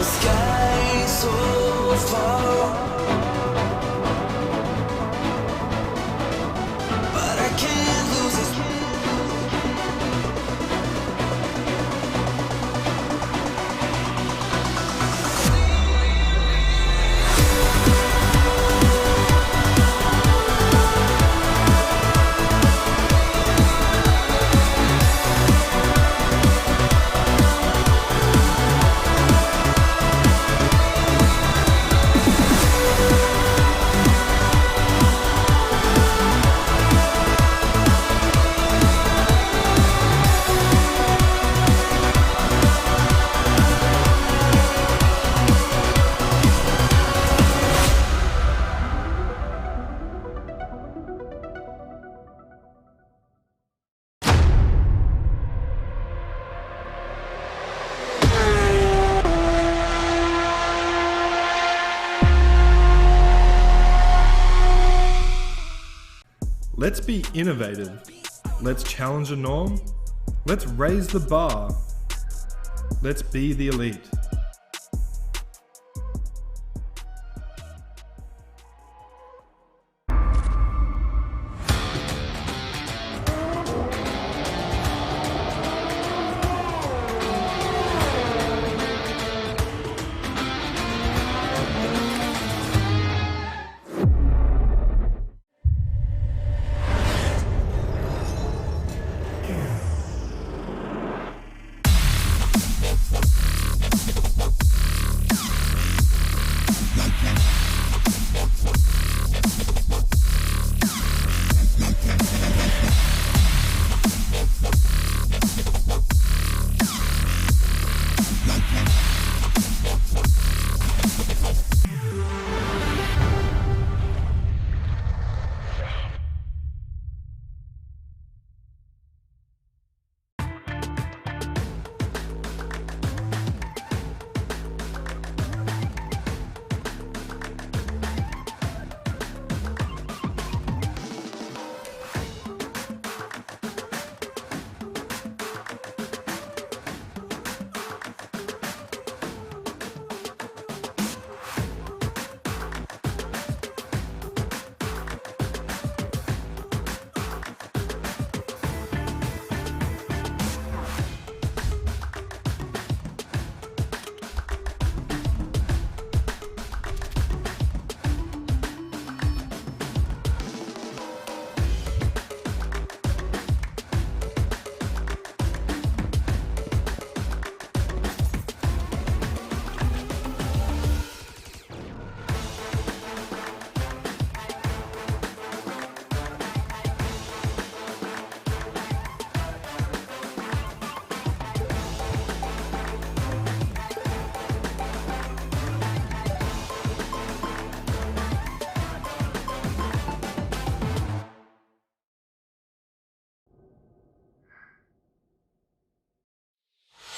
sky so far, but I can't lose it. Let's be innovative. Let's challenge a norm. Let's raise the bar. Let's be the elite.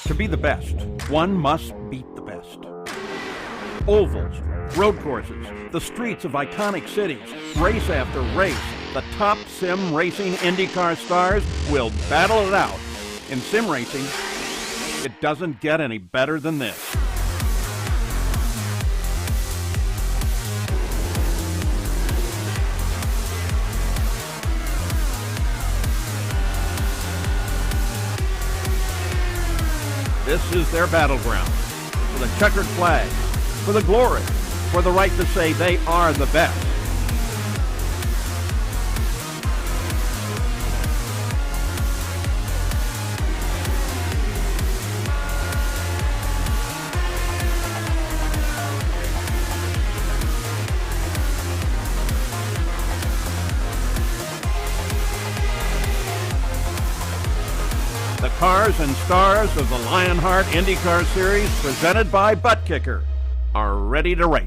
To be the best, one must beat the best. Ovals, road courses, the streets of iconic cities, race after race, the top sim racing IndyCar stars will battle it out. In sim racing, it doesn't get any better than this. This is their battleground, for the checkered flag, for the glory, for the right to say they are the best. The cars and stars of the Lionheart IndyCar Series, presented by Butt Kicker, are ready to race.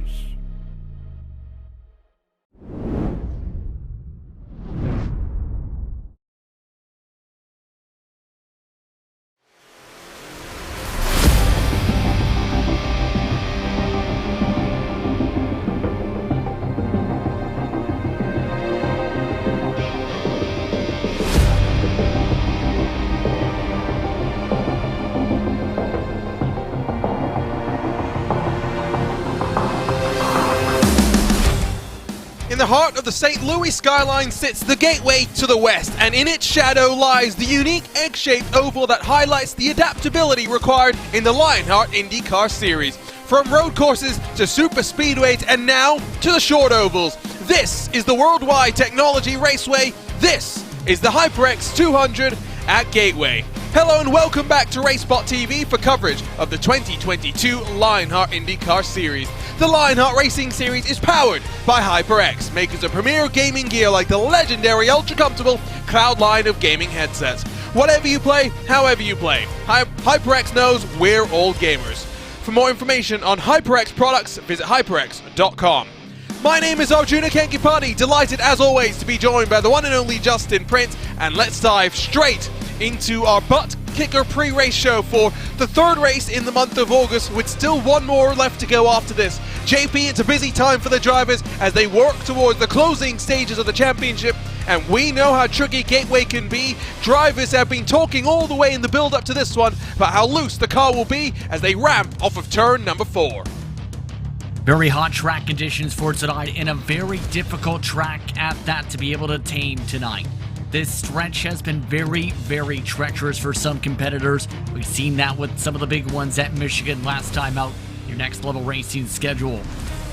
heart of the St. Louis skyline sits the gateway to the west, and in its shadow lies the unique egg-shaped oval that highlights the adaptability required in the Lionheart IndyCar Series. From road courses to super speedways and now to the short ovals, this is the Worldwide Technology Raceway. This is the HyperX 200 at Gateway. Hello and welcome back to RaceSpot TV for coverage of the 2022 Lionheart IndyCar Series. The Lionheart Racing Series is powered by HyperX, makers of premier gaming gear like the legendary ultra-comfortable Cloud line of gaming headsets. Whatever you play, however you play, HyperX knows we're all gamers. For more information on HyperX products, visit hyperx.com. My name is Arjuna Kankipati, delighted as always to be joined by the one and only Justin Prince, and let's dive straight into our butt kicker pre-race show for the third race in the month of August, with still one more left to go after this. JP, it's a busy time for the drivers as they work towards the closing stages of the championship, and we know how tricky Gateway can be. Drivers have been talking all the way in the build-up to this one about how loose the car will be as they ramp off of turn number 4. Very hot track conditions for tonight, and a very difficult track at that to be able to attain tonight. This stretch has been very, very treacherous for some competitors. We've seen that with some of the big ones at Michigan last time out, your next level racing schedule.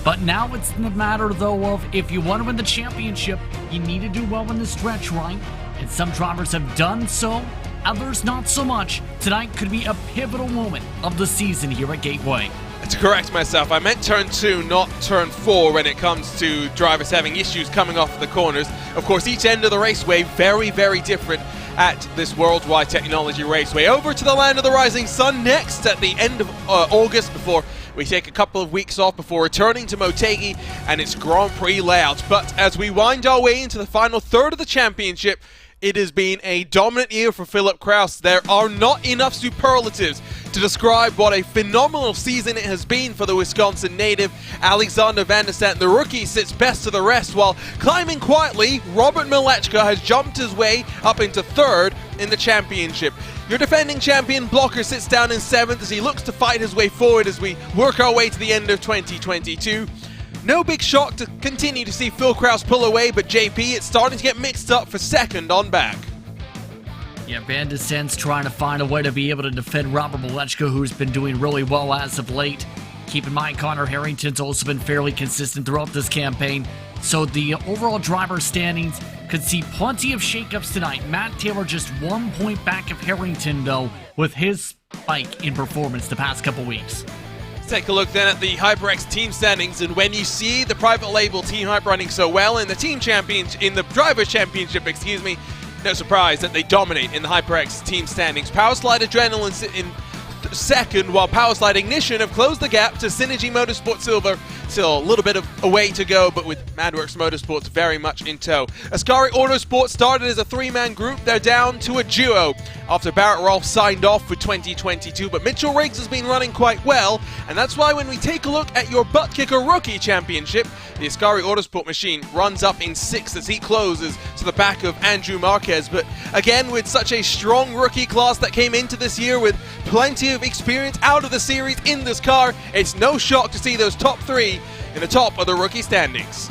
But now it's the matter, though, of if you want to win the championship, you need to do well in the stretch, right? And some drivers have done so, others not so much. Tonight could be a pivotal moment of the season here at Gateway. To correct myself, I meant turn 2, not turn 4 when it comes to drivers having issues coming off the corners. Of course, each end of the raceway very, very different at this Worldwide Technology Raceway. Over to the land of the rising sun next at the end of August, before we take a couple of weeks off before returning to Motegi and its Grand Prix layout. But as we wind our way into the final third of the championship, it has been a dominant year for Philip Kraus. There are not enough superlatives to describe what a phenomenal season it has been for the Wisconsin native. Alexander Van der Sant, the rookie, sits best of the rest, while climbing quietly, Robert Malechka has jumped his way up into third in the championship. Your defending champion Blocker sits down in 7th as he looks to fight his way forward as we work our way to the end of 2022. No big shock to continue to see Phil Kraus pull away, but JP, it's starting to get mixed up for second on back. Yeah, Van der Sant's trying to find a way to be able to defend Robert Malechka, who's been doing really well as of late. Keep in mind, Connor Harrington's also been fairly consistent throughout this campaign, so the overall driver standings could see plenty of shakeups tonight. Matt Taylor just 1 point back of Harrington, though, with his spike in performance the past couple weeks. Take a look then at the HyperX team standings, and when you see the private label Team Hype running so well in the Drivers' Championship, no surprise that they dominate in the HyperX team standings. Powerslide Adrenaline sit in second, while Powerslide Ignition have closed the gap to Synergy Motorsport Silver. Still a little bit of a way to go, but with Madworks Motorsports very much in tow. Ascari Autosport started as a 3-man group. They're down to a duo after Barrett Rolfe signed off for 2022, but Mitchell Riggs has been running quite well, and that's why when we take a look at your Butt Kicker Rookie Championship, the Ascari Autosport machine runs up in 6th as he closes to the back of Andrew Marquez. But again, with such a strong rookie class that came into this year with plenty of experience out of the series in this car, it's no shock to see those top 3 in the top of the rookie standings.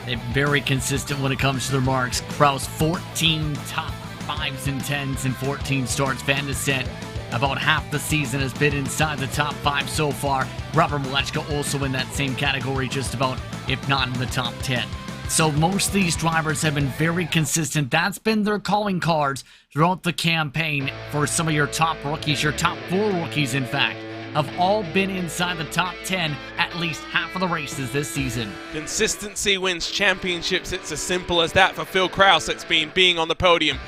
They're very consistent when it comes to their marks. Kraus 14 top 5s and 10s and 14 starts. Van der Sant about half the season has been inside the top 5 so far. Robert Malechka also in that same category, just about, if not in the top 10. So most of these drivers have been very consistent. That's been their calling cards throughout the campaign for some of your top rookies, your top 4 rookies in fact, have all been inside the top 10 at least half of the races this season. Consistency wins championships. It's as simple as that for Phil Kraus. It's been being on the podium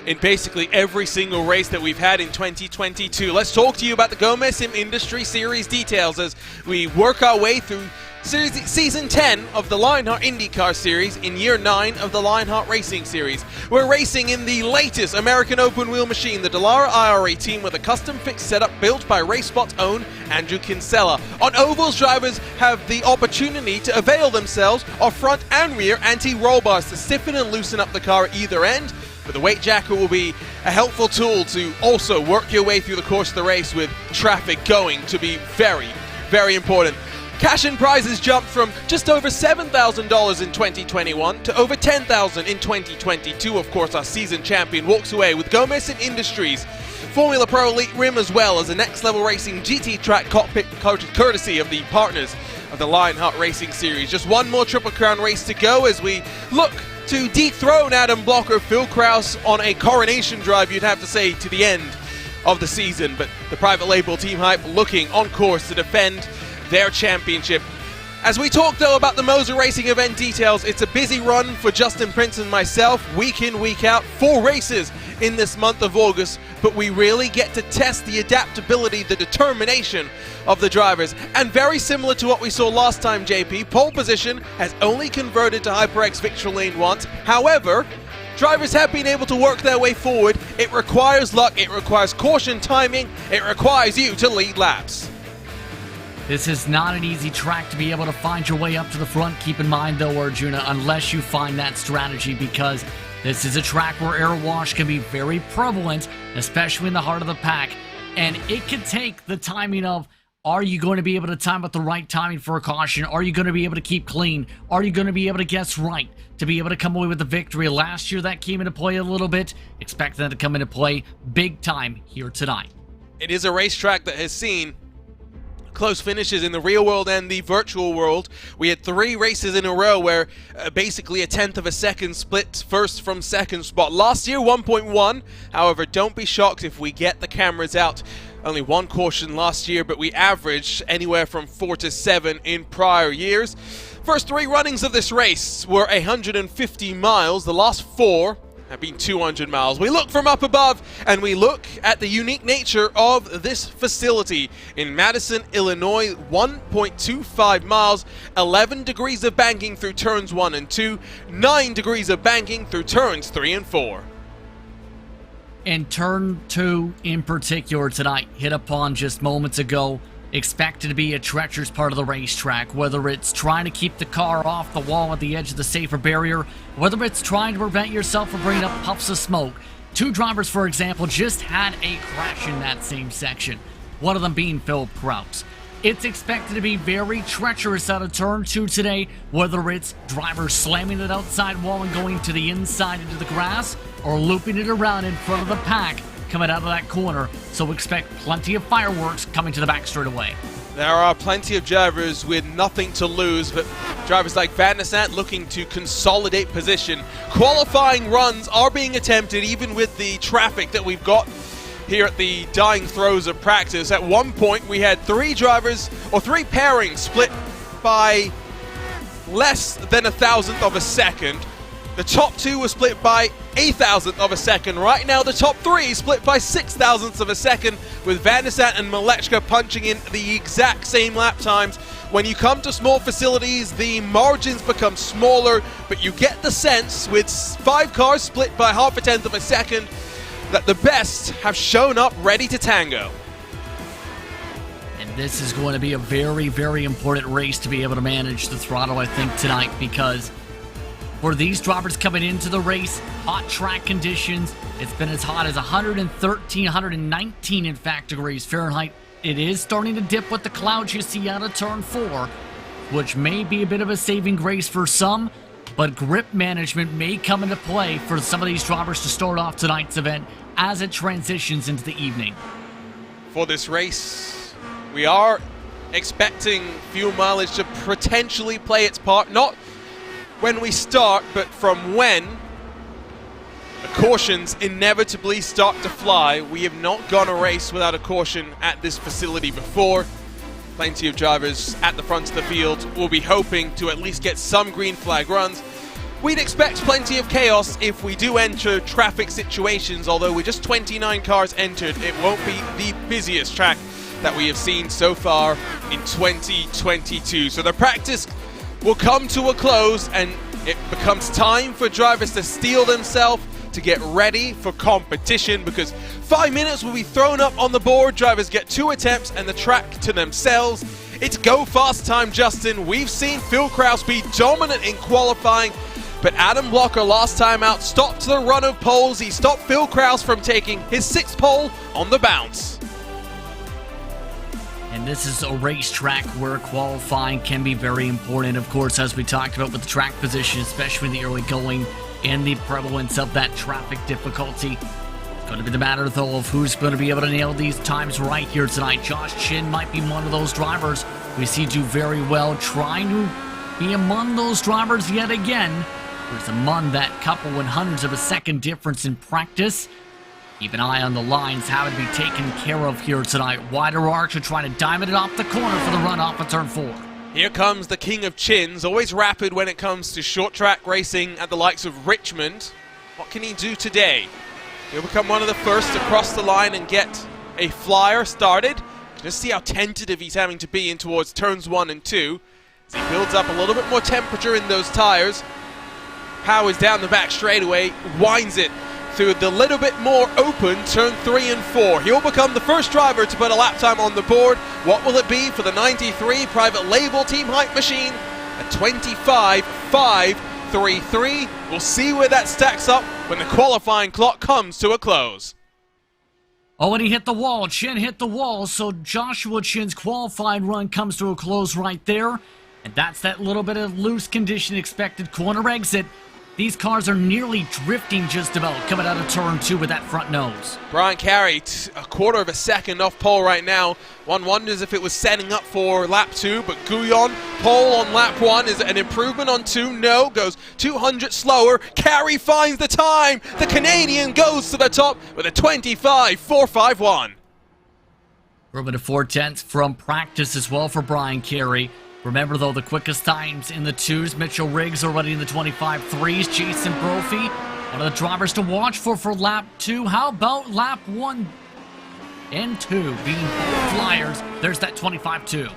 in basically every single race that we've had in 2022. Let's talk to you about the Gomez Sim Industry Series details as we work our way through Season 10 of the Lionheart IndyCar Series in Year 9 of the Lionheart Racing Series. We're racing in the latest American open wheel machine, the Dallara IRA team, with a custom fixed setup built by RaceSpot's own Andrew Kinsella. On ovals, drivers have the opportunity to avail themselves of front and rear anti-roll bars to stiffen and loosen up the car at either end. But the weight jacket will be a helpful tool to also work your way through the course of the race with traffic going to be very, very important. Cash and prizes jumped from just over $7,000 in 2021 to over $10,000 in 2022. Of course, our season champion walks away with Gomez in Industries Formula Pro Elite Rim, as well as a Next Level Racing GT track cockpit courtesy of the partners of the Lionheart Racing Series. Just one more Triple Crown race to go as we look to dethrone Adam Blocker, Phil Kraus on a coronation drive, you'd have to say, to the end of the season. But the private label Team Hype looking on course to defend their championship. As we talk though about the Moser Racing event details, it's a busy run for Justin Prince and myself, week in, week out, 4 races in this month of August, but we really get to test the adaptability, the determination of the drivers. And very similar to what we saw last time, JP, pole position has only converted to HyperX Victory Lane once. However, drivers have been able to work their way forward. It requires luck, it requires caution timing, it requires you to lead laps. This is not an easy track to be able to find your way up to the front. Keep in mind though, Arjuna, unless you find that strategy, because this is a track where air wash can be very prevalent, especially in the heart of the pack. And it can take the timing of, are you going to be able to time at the right timing for a caution? Are you going to be able to keep clean? Are you going to be able to guess right to be able to come away with the victory? Last year that came into play a little bit. Expect that to come into play big time here tonight. It is a racetrack that has seen close finishes in the real world and the virtual world. We had 3 races in a row where basically a 1/10 of a second split first from second spot. Last year 1.1. However, don't be shocked if we get the cameras out. Only 1 caution last year, but we averaged anywhere from 4 to 7 in prior years. First 3 runnings of this race were 150 miles. The last 4 have been 200 miles. We look from up above and we look at the unique nature of this facility in Madison, Illinois. 1.25 miles, 11 degrees of banking through turns 1 and 2, 9 degrees of banking through turns 3 and 4. And turn 2 in particular tonight, hit upon just moments ago, expected to be a treacherous part of the racetrack, whether it's trying to keep the car off the wall at the edge of the safer barrier, whether it's trying to prevent yourself from bringing up puffs of smoke. 2 drivers, for example, just had a crash in that same section, one of them being Phil Kraus. It's expected to be very treacherous out of turn 2 today, whether it's drivers slamming the outside wall and going to the inside into the grass, or looping it around in front of the pack coming out of that corner. So expect plenty of fireworks coming to the back straight away. There are plenty of drivers with nothing to lose, but drivers like Van der Sant looking to consolidate position. Qualifying runs are being attempted even with the traffic that we've got here at the dying throes of practice. At one point we had 3 drivers, or 3 pairings split by less than 1,000th of a second. The top 2 were split by 1,000th of a second. Right now the top 3 split by 6,000ths of a second, with Van der Sant and Malechka punching in the exact same lap times. When you come to small facilities, the margins become smaller, but you get the sense with 5 cars split by 0.5 of a second that the best have shown up ready to tango. And this is going to be a very, very important race to be able to manage the throttle, I think, tonight, because for these drivers coming into the race, hot track conditions, it's been as hot as 113, 119 in fact degrees Fahrenheit. It is starting to dip with the clouds you see out of turn 4, which may be a bit of a saving grace for some, but grip management may come into play for some of these drivers to start off tonight's event as it transitions into the evening. For this race, we are expecting fuel mileage to potentially play its part, not when we start, but from when the cautions inevitably start to fly. We have not gone a race without a caution at this facility before. Plenty of drivers at the front of the field will be hoping to at least get some green flag runs. We'd expect plenty of chaos if we do enter traffic situations, although with just 29 cars entered, it won't be the busiest track that we have seen so far in 2022. So the practice will come to a close and it becomes time for drivers to steel themselves to get ready for competition, because 5 minutes will be thrown up on the board. Drivers get 2 attempts and the track to themselves. It's go fast time, Justin. We've seen Phil Kraus be dominant in qualifying, but Adam Blocker last time out stopped the run of poles. He stopped Phil Kraus from taking his 6th pole on the bounce. And this is a racetrack where qualifying can be very important, of course, as we talked about with the track position, especially in the early going and the prevalence of that traffic difficulty. It's going to be the matter, though, of who's going to be able to nail these times right here tonight. Josh Chin might be one of those drivers we see do very well, trying to be among those drivers yet again. There's among that couple 100ths of a second difference in practice. Keep an eye on the lines, how to be taken care of here tonight. Wider arc to try to diamond it off the corner for the run off of turn 4. Here comes the king of chins, always rapid when it comes to short track racing at the likes of Richmond. What can he do today? He'll become one of the first to cross the line and get a flyer started. Just see how tentative he's having to be in towards turns 1 and 2. As he builds up a little bit more temperature in those tires. Powers down the back straightaway, winds it through the little bit more open turn 3 and 4. He'll become the first driver to put a lap time on the board. What will it be for the 93 private label team hype machine? A 25.533. We'll see where that stacks up when the qualifying clock comes to a close. Oh, and he hit the wall. Chin hit the wall, so Joshua Chin's qualifying run comes to a close right there. And that's that little bit of loose condition expected corner exit. These cars are nearly drifting just about coming out of turn 2 with that front nose. Brian Carey, a quarter of a second off pole right now. One wonders if it was setting up for lap 2, but Guyon, pole on lap 1, is an improvement on 2? No, goes 200 slower. Carey finds the time. The Canadian goes to the top with a 25.451. A little bit of 4/10 from practice as well for Brian Carey. Remember, though, the quickest times in the 2s, Mitchell Riggs already in the 25.3s. Jason Brophy, one of the drivers to watch for lap 2. How about lap 1 and 2 being both flyers? There's that 25.2.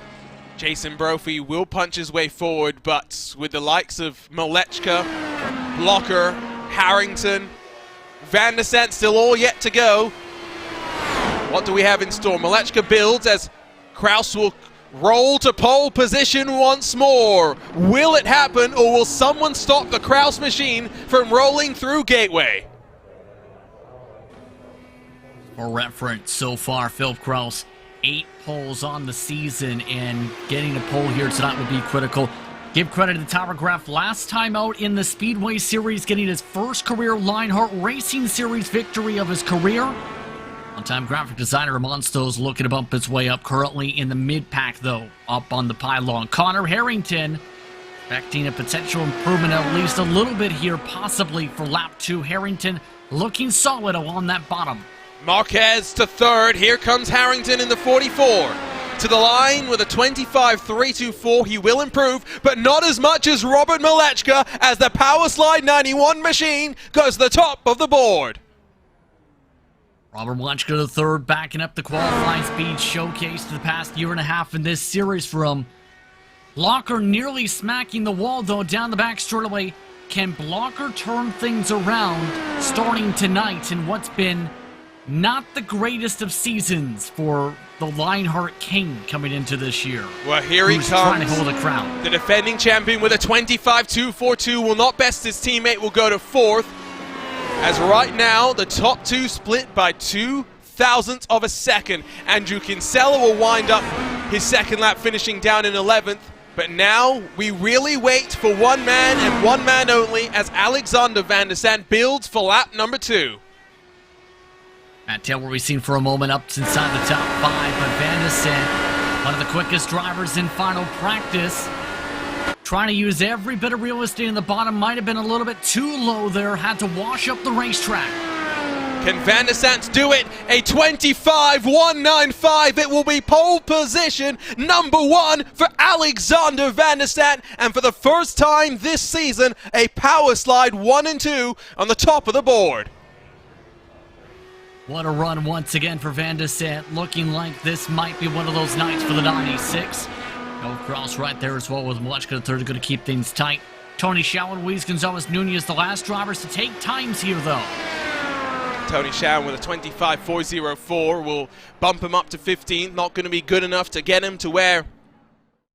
Jason Brophy will punch his way forward, but with the likes of Malechka, Blocker, Harrington, Van der Sant still all yet to go. What do we have in store? Malechka builds as Kraus will roll to pole position once more. Will it happen, or will someone stop the Kraus machine from rolling through Gateway? For reference, so far, Philip Kraus, 8 poles on the season, and getting a pole here tonight would be critical. Give credit to Tower Graph last time out in the Speedway Series, getting his first career Lionheart Racing Series victory of his career. On-time graphic designer Monsto's looking to bump his way up, currently in the mid-pack, though, up on the pylon. Connor Harrington expecting a potential improvement at least a little bit here, possibly for lap 2. Harrington looking solid on that bottom. Marquez to third. Here comes Harrington in the 44. To the line with a 25.324. He will improve, but not as much as Robert Malechka, as the Power Slide 91 machine goes to the top of the board. Robert Malechka to third, backing up the qualifying speed showcased the past year and a half in this series for him. Blocker nearly smacking the wall, though, down the back straightaway. Can Blocker turn things around starting tonight in what's been not the greatest of seasons for the Lionheart King coming into this year? Well, here he comes. Trying to hold a crown. The defending champion with a 25.242 will not best his teammate, will go to 4th. As right now, the top 2 split by 0.02 of a second. Andrew Kinsella will wind up his second lap, finishing down in 11th. But now we really wait for one man and one man only as Alexander Van der Sant builds for lap number 2. Matt Taylor, we've seen for a moment up inside the top 5, but Van der Sant, one of the quickest drivers in final practice. Trying to use every bit of real estate in the bottom, might have been a little bit too low there, had to wash up the racetrack. Can Van der Sant do it? A 25.195. It will be pole position number 1 for Alexander Van der Sant, and for the first time this season, a Power Slide 1 and 2 on the top of the board. What a run once again for Van der Sant, looking like this might be one of those nights for the 96. No cross right there as well with Malechka third, going to keep things tight. Tony Shaw and Luis Gonzalez Nunez, the last drivers to take times here, though. Tony Shaw with a 25.404 will bump him up to 15th. Not going to be good enough to get him to where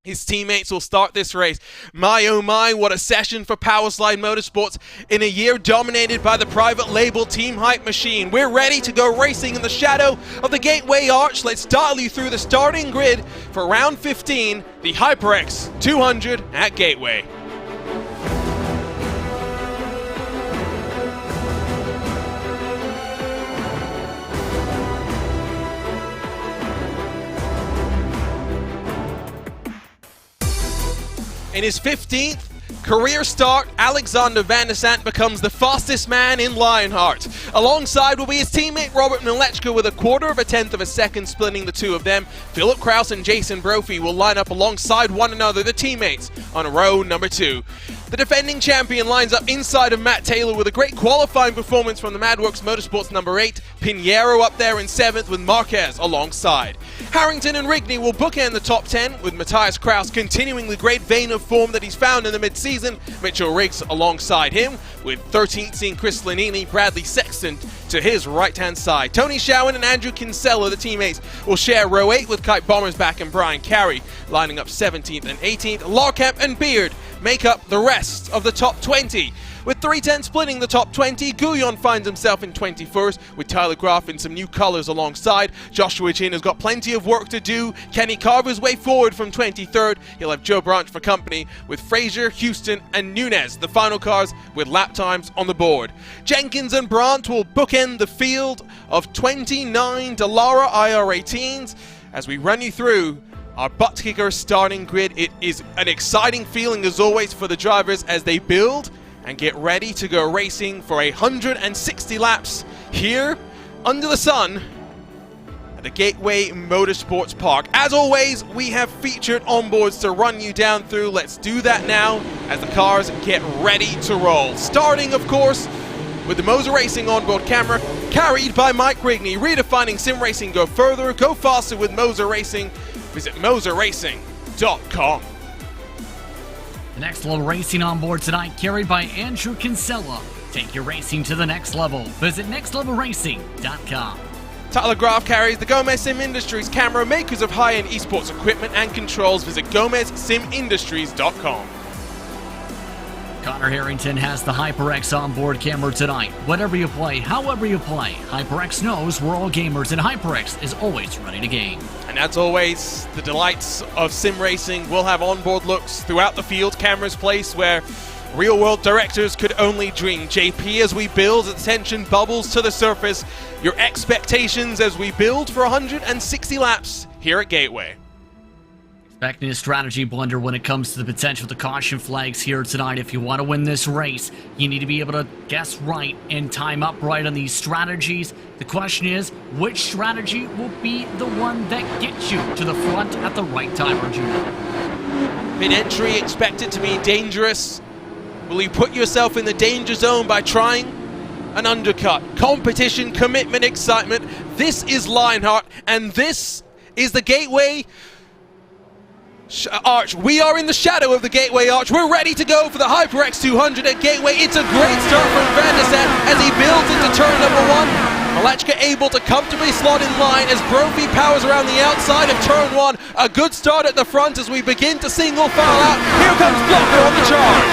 his teammates will start this race. My oh my, what a session for Powerslide Motorsports in a year dominated by the private label Team Hype Machine. We're ready to go racing in the shadow of the Gateway Arch. Let's dial you through the starting grid for round 15, the HyperX 200 at Gateway. In his 15th career start, Alexander Van der Sant becomes the fastest man in Lionheart. Alongside will be his teammate Robert Milechka with a quarter of a tenth of a second splitting the two of them. Philip Kraus and Jason Brophy will line up alongside one another, the teammates, on row number 2. The defending champion lines up inside of Matt Taylor with a great qualifying performance from the Madworks Motorsports number 8. Pinheiro up there in 7th with Marquez alongside. Harrington and Rigney will bookend the top 10 with Matthias Kraus continuing the great vein of form that he's found in the mid-season. Mitchell Riggs alongside him with 13th seeing Chris Lanini, Bradley Sexton to his right-hand side. Tony Showen and Andrew Kinsella, the teammates, will share row 8 with Kite Bommersback and Brian Carey lining up 17th and 18th. Larkamp and Beard make up the rest of the top 20. With 310 splitting the top 20, Guyon finds himself in 21st, with Tyler Graff in some new colours alongside. Joshua Chin has got plenty of work to do. Kenny Carver's way forward from 23rd. He'll have Joe Branch for company, with Fraser, Houston and Nunez, the final cars with lap times on the board. Jenkins and Brandt will bookend the field of 29 Dallara IR18s as we run you through our butt kicker starting grid. It is an exciting feeling as always for the drivers as they build and get ready to go racing for 160 laps here under the sun at the Gateway Motorsports Park. As always, we have featured onboards to run you down through. Let's do that now as the cars get ready to roll. Starting, of course, with the Moser Racing onboard camera carried by Mike Rigney. Redefining sim racing, go further, go faster with Moser Racing. Visit moserracing.com. The next level racing on board tonight, carried by Andrew Kinsella. Take your racing to the next level. Visit nextlevelracing.com. Tyler Graff carries the Gomez Sim Industries camera, makers of high-end esports equipment and controls. Visit gomezsimindustries.com. Connor Harrington has the HyperX onboard camera tonight. Whatever you play, however you play, HyperX knows we're all gamers, and HyperX is always ready to game. And as always, the delights of sim racing will have onboard looks throughout the field, cameras placed where real-world directors could only dream. JP, as we build, the tension bubbles to the surface. Your expectations as we build for 160 laps here at Gateway. Expecting a strategy blunder when it comes to the potential to caution flags here tonight. If you want to win this race, you need to be able to guess right and time up right on these strategies. The question is, which strategy will be the one that gets you to the front at the right time, Arjuna? Mid-entry expected to be dangerous. Will you put yourself in the danger zone by trying an undercut? Competition, commitment, excitement. This is Lionheart, and this is the Gateway Arch. We are in the shadow of the Gateway Arch. We're ready to go for the HyperX 200 at Gateway. It's a great start from Van der Sant as he builds into turn number 1. Malechka able to comfortably slot in line as Brophy powers around the outside of turn 1. A good start at the front as we begin to single file out. Here comes Blocker on the charge.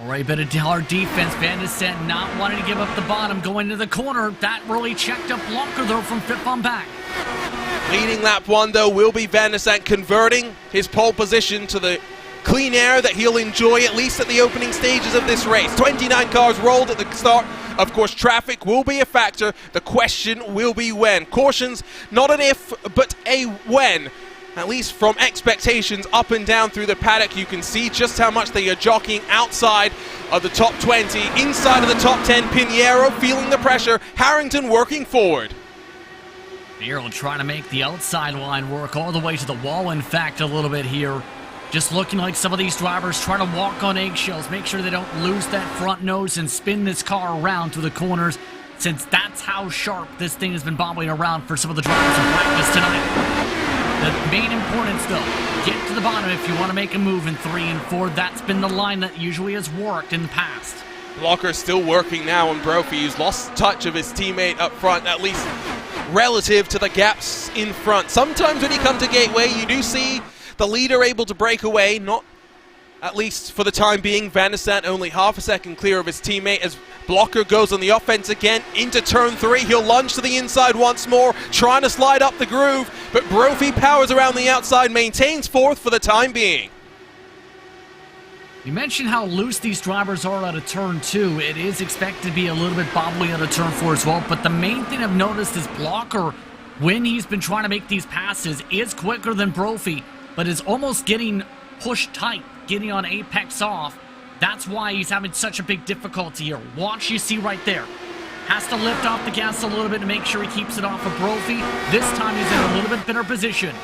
Alright, bit of hard defense. Van der Sant not wanting to give up the bottom, going to the corner. That really checked up Blocker though from fifth on back. Leading lap 1 though will be Van der Sant, converting his pole position to the clean air that he'll enjoy at least at the opening stages of this race. 29 cars rolled at the start. Of course, traffic will be a factor. The question will be when. Cautions, not an if, but a when. At least from expectations up and down through the paddock, you can see just how much they are jockeying outside of the top 20. Inside of the top 10, Pinheiro feeling the pressure. Harrington working forward. Pinheiro trying to make the outside line work all the way to the wall, in fact, a little bit here. Just looking like some of these drivers trying to walk on eggshells, make sure they don't lose that front nose and spin this car around through the corners, since that's how sharp this thing has been bobbling around for some of the drivers in practice tonight. The main importance, though, get to the bottom if you want to make a move in 3 and 4. That's been the line that usually has worked in the past. Blocker still working now on Brophy, who's lost touch of his teammate up front, at least relative to the gaps in front. Sometimes when you come to Gateway, you do see the leader able to break away, not at least for the time being. Van der Sant only half a second clear of his teammate as Blocker goes on the offense again into turn 3. He'll lunge to the inside once more, trying to slide up the groove, but Brophy powers around the outside, maintains 4th for the time being. You mentioned how loose these drivers are out of turn 2. It is expected to be a little bit bobbly out of turn 4 as well, but the main thing I've noticed is Blocker, when he's been trying to make these passes, is quicker than Brophy, but is almost getting pushed tight, getting on apex off. That's why he's having such a big difficulty here. Watch, you see right there. Has to lift off the gas a little bit to make sure he keeps it off of Brophy. This time he's in a little bit better position.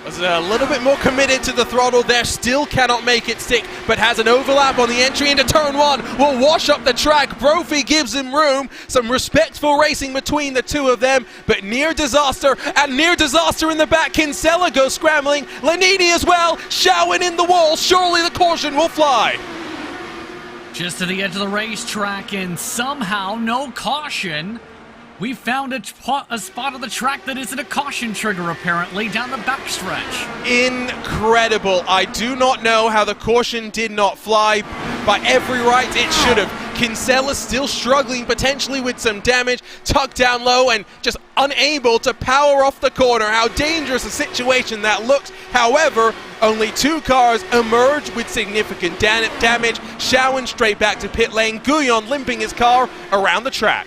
Was a little bit more committed to the throttle there, still cannot make it stick, but has an overlap on the entry into turn 1, will wash up the track. Brophy gives him room, some respectful racing between the two of them, but near disaster, and near disaster in the back. Kinsella goes scrambling, Lanini as well, Shawan in the wall, surely the caution will fly. Just to the edge of the racetrack, and somehow, no caution. We found a spot of the track that isn't a caution trigger, apparently, down the backstretch. Incredible. I do not know how the caution did not fly. By every right, it should have. Kinsella still struggling, potentially with some damage, tucked down low and just unable to power off the corner. How dangerous a situation that looks. However, only 2 cars emerge with significant damage. Shawan straight back to pit lane. Guyon limping his car around the track.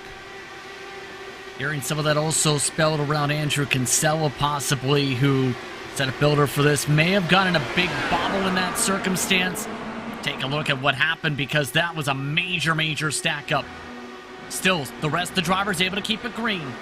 Hearing some of that also spelled around Andrew Kinsella, possibly, who set a builder for this, may have gotten a big bobble in that circumstance. Take a look at what happened, because that was a major stack up. Still, the rest of the drivers able to keep it green.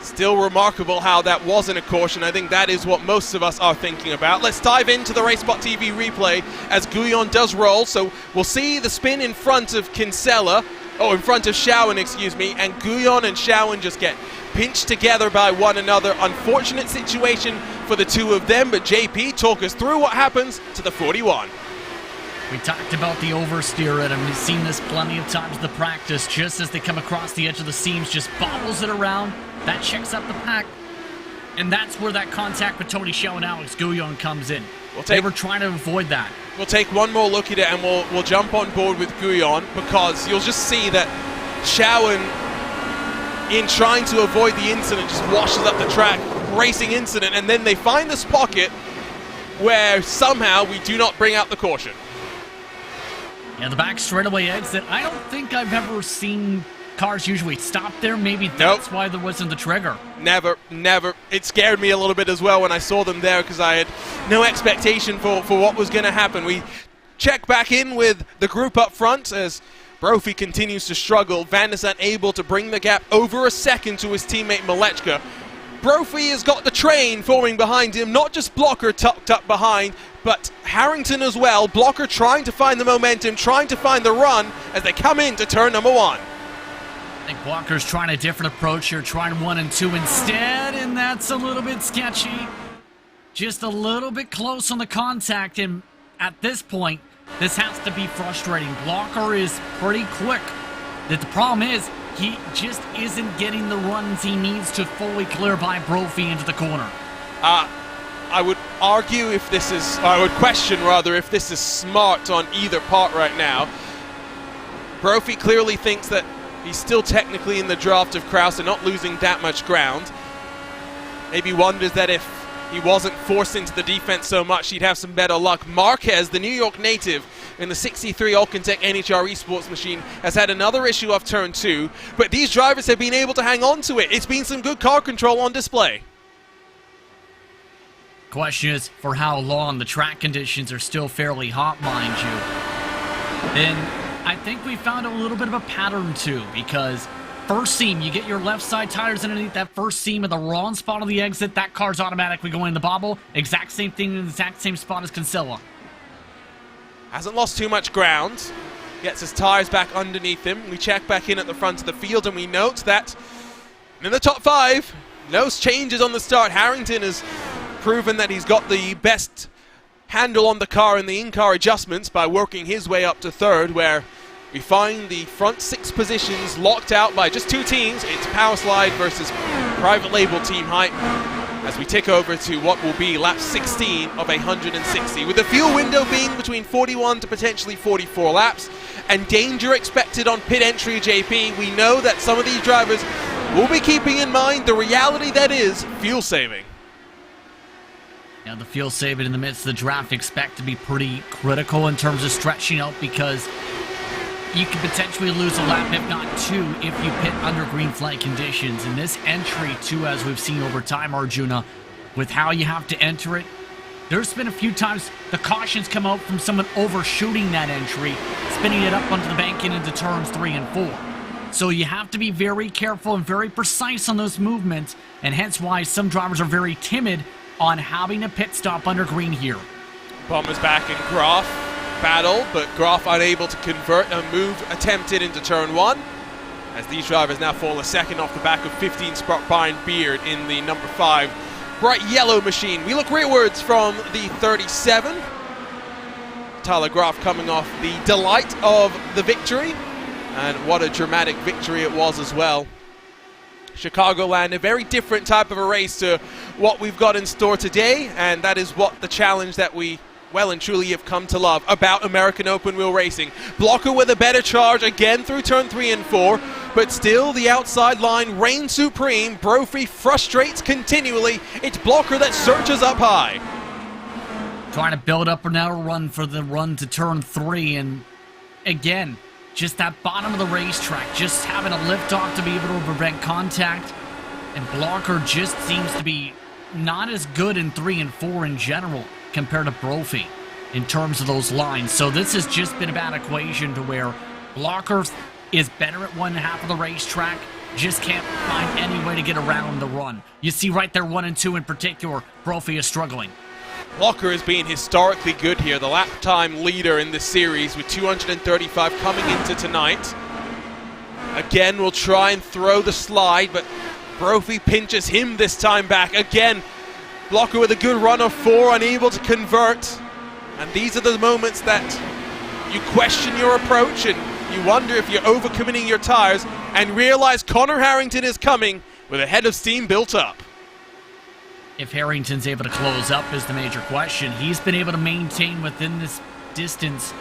Still remarkable how that wasn't a caution. I think that is what most of us are thinking about. Let's dive into the RaceSpot TV replay as Guyon does roll. So we'll see the spin in front of Kinsella. Oh, in front of Shawan, excuse me, and Guyon and Shawan just get pinched together by one another. Unfortunate situation for the two of them, but JP, talk us through what happens to the 41. We talked about the oversteer at him. We've seen this plenty of times in the practice. Just as they come across the edge of the seams, just bobbles it around. That checks up the pack. And that's where that contact with Tony Shaw and Alex Guyon comes in. They were trying to avoid that. We'll take one more look at it and we'll jump on board with Guyon, because you'll just see that Shawan, in trying to avoid the incident, just washes up the track, racing incident, and then they find this pocket where somehow we do not bring out the caution. Yeah, the back straightaway exit. I don't think I've ever seen cars usually stop there. Maybe that's why there wasn't the trigger. Never. It scared me a little bit as well when I saw them there, because I had no expectation for what was going to happen. We check back in with the group up front as Brophy continues to struggle. Van der Sant able to bring the gap over a second to his teammate Malechka. Brophy has got the train forming behind him, not just Blocker tucked up behind, but Harrington as well. Blocker trying to find the momentum, trying to find the run as they come into turn number 1. I think Blocker's trying a different approach here, trying 1 and 2 instead, and that's a little bit sketchy. Just a little bit close on the contact, and at this point, this has to be frustrating. Blocker is pretty quick. The problem is, he just isn't getting the runs he needs to fully clear by Brophy into the corner. I would argue I would question rather if this is smart on either part right now. Brophy clearly thinks that he's still technically in the draft of Kraus and not losing that much ground. Maybe wonders that if he wasn't forced into the defense so much, he'd have some better luck. Marquez, the New York native in the 63 Alcantech NHR Esports machine, has had another issue off turn 2, but these drivers have been able to hang on to it. It's been some good car control on display. Question is, for how long? The track conditions are still fairly hot, mind you. And I think we found a little bit of a pattern too, because first seam, you get your left side tires underneath that first seam in the wrong spot of the exit, that car's automatically going in the bobble. Exact same thing in the exact same spot as Kinsella. Hasn't lost too much ground. Gets his tires back underneath him. We check back in at the front of the field and we note that in the top 5, no changes on the start. Harrington has proven that he's got the best handle on the car and the in-car adjustments by working his way up to 3rd, where we find the front 6 positions locked out by just 2 teams. It's Power Slide versus Private Label Team Hype, as we tick over to what will be lap 16 of 160, with the fuel window being between 41 to potentially 44 laps, and danger expected on pit entry. JP, we know that some of these drivers will be keeping in mind the reality that is fuel saving. Now, the fuel saving in the midst of the draft expect to be pretty critical in terms of stretching out, because you could potentially lose a lap, if not 2, if you pit under green flag conditions. And this entry, too, as we've seen over time, Arjuna, with how you have to enter it, there's been a few times the cautions come out from someone overshooting that entry, spinning it up onto the bank and into turns 3 and 4. So you have to be very careful and very precise on those movements, and hence why some drivers are very timid on having a pit stop under green here. Bombers back in Graf. Battle, but Graf unable to convert. A move attempted into turn 1, as these drivers now fall a second off the back of 15 Sprout Byron Beard in the number 5 bright yellow machine. We look rearwards from the 37. Tyler Graf coming off the delight of the victory, and what a dramatic victory it was as well. Chicagoland, a very different type of a race to what we've got in store today, and that is what the challenge that we well and truly have come to love about American open wheel racing. Blocker with a better charge again through turn 3 and 4, but still the outside line reigns supreme. Brophy frustrates continually. It's Blocker that surges up high. Trying to build up an outer run for the run to turn 3, and again, just that bottom of the racetrack, just having a lift off to be able to prevent contact, and Blocker just seems to be not as good in 3 and 4 in general compared to Brophy in terms of those lines. So this has just been a bad equation to where Blocker is better at one half of the racetrack, just can't find any way to get around the run. You see right there, 1 and 2 in particular, Brophy is struggling. Blocker has been historically good here, the lap time leader in this series with 235 coming into tonight. Again, we'll try and throw the slide, but Brophy pinches him this time back. Again, Blocker with a good run of 4, unable to convert. And these are the moments that you question your approach and you wonder if you're overcommitting your tires, and realize Connor Harrington is coming with a head of steam built up. If Harrington's able to close up is the major question. He's been able to maintain within this distance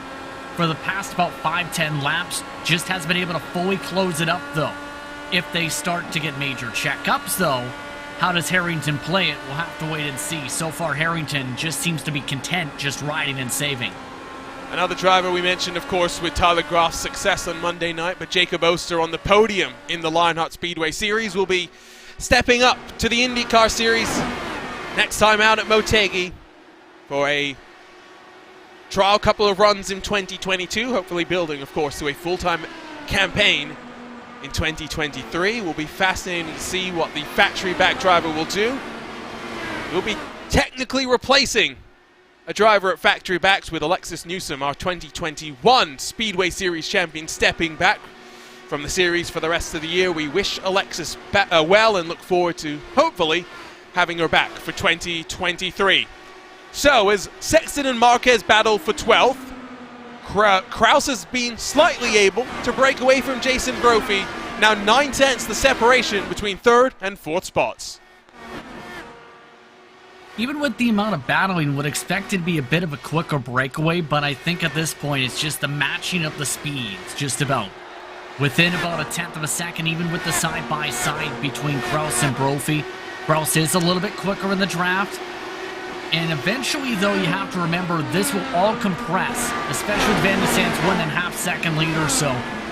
for the past about 5-10 laps. Just hasn't been able to fully close it up, though. If they start to get major checkups, though, how does Harrington play it? We'll have to wait and see. So far, Harrington just seems to be content just riding and saving. Another driver we mentioned, of course, with Tyler Graf's success on Monday night, but Jacob Oster on the podium in the Lionheart Speedway Series will be stepping up to the IndyCar Series next time out at Motegi for a trial couple of runs in 2022, hopefully building, of course, to a full-time campaign in 2023. Will be fascinating to see what the factory back driver will do. We'll be technically replacing a driver at factory backs with Alexis Newsom, our 2021 Speedway Series champion, stepping back from the series for the rest of the year. We wish Alexis well and look forward to hopefully having her back for 2023. So as Sexton and Marquez battle for 12th, Kraus has been slightly able to break away from Jason Brophy. Now 9/10 the separation between 3rd and 4th spots. Even with the amount of battling, would expect it to be a bit of a quicker breakaway, but I think at this point it's just the matching of the speeds, just about. Within about 1/10 of a second, even with the side-by-side between Kraus and Brophy. Kraus is a little bit quicker in the draft. And eventually, though, you have to remember this will all compress, especially with Van de Sant's 1.5 second lead or so.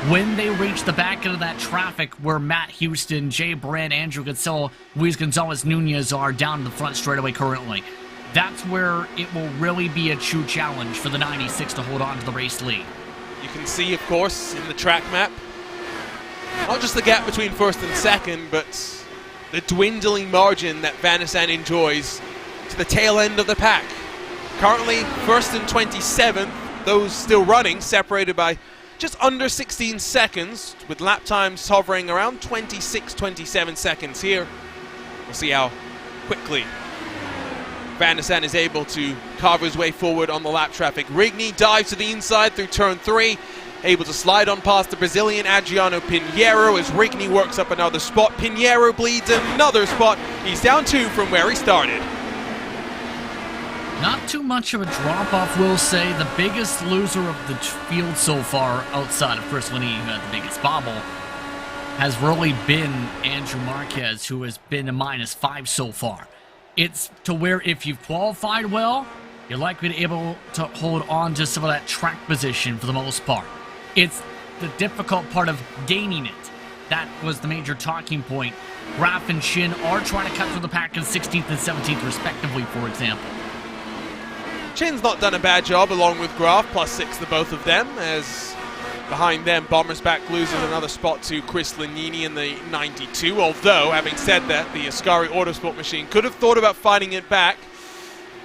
When they reach the back end of that traffic where Matt Houston, Jay Brandt, Andrew Gonzalo, Luis Gonzalez Nunez are down the front straightaway currently, that's where it will really be a true challenge for the 96 to hold on to the race lead. You can see, of course, in the track map, not just the gap between 1st and 2nd, but the dwindling margin that Van de Sant enjoys to the tail end of the pack. Currently 1st and 27th, those still running, separated by just under 16 seconds, with lap times hovering around 26-27 seconds here. We'll see how quickly Van de Sant is able to carve his way forward on the lap traffic. Rigney dives to the inside through turn 3. able to slide on past the Brazilian Adriano Pinheiro as Rigney works up another spot. Pinheiro bleeds another spot. He's down 2 from where he started. Not too much of a drop-off, we'll say. The biggest loser of the field so far, outside of Chris Linney, who had the biggest bobble, has really been Andrew Marquez, who has been a -5 so far. It's to where if you've qualified well, you're likely to be able to hold on to some of that track position for the most part. It's the difficult part of gaining it. That was the major talking point. Graf and Shin are trying to cut through the pack in 16th and 17th respectively, for example. Chin's not done a bad job along with Graf, +6 the both of them, as behind them Bommersback loses another spot to Chris Lanini in the 92, although having said that, the Ascari Autosport machine could have thought about fighting it back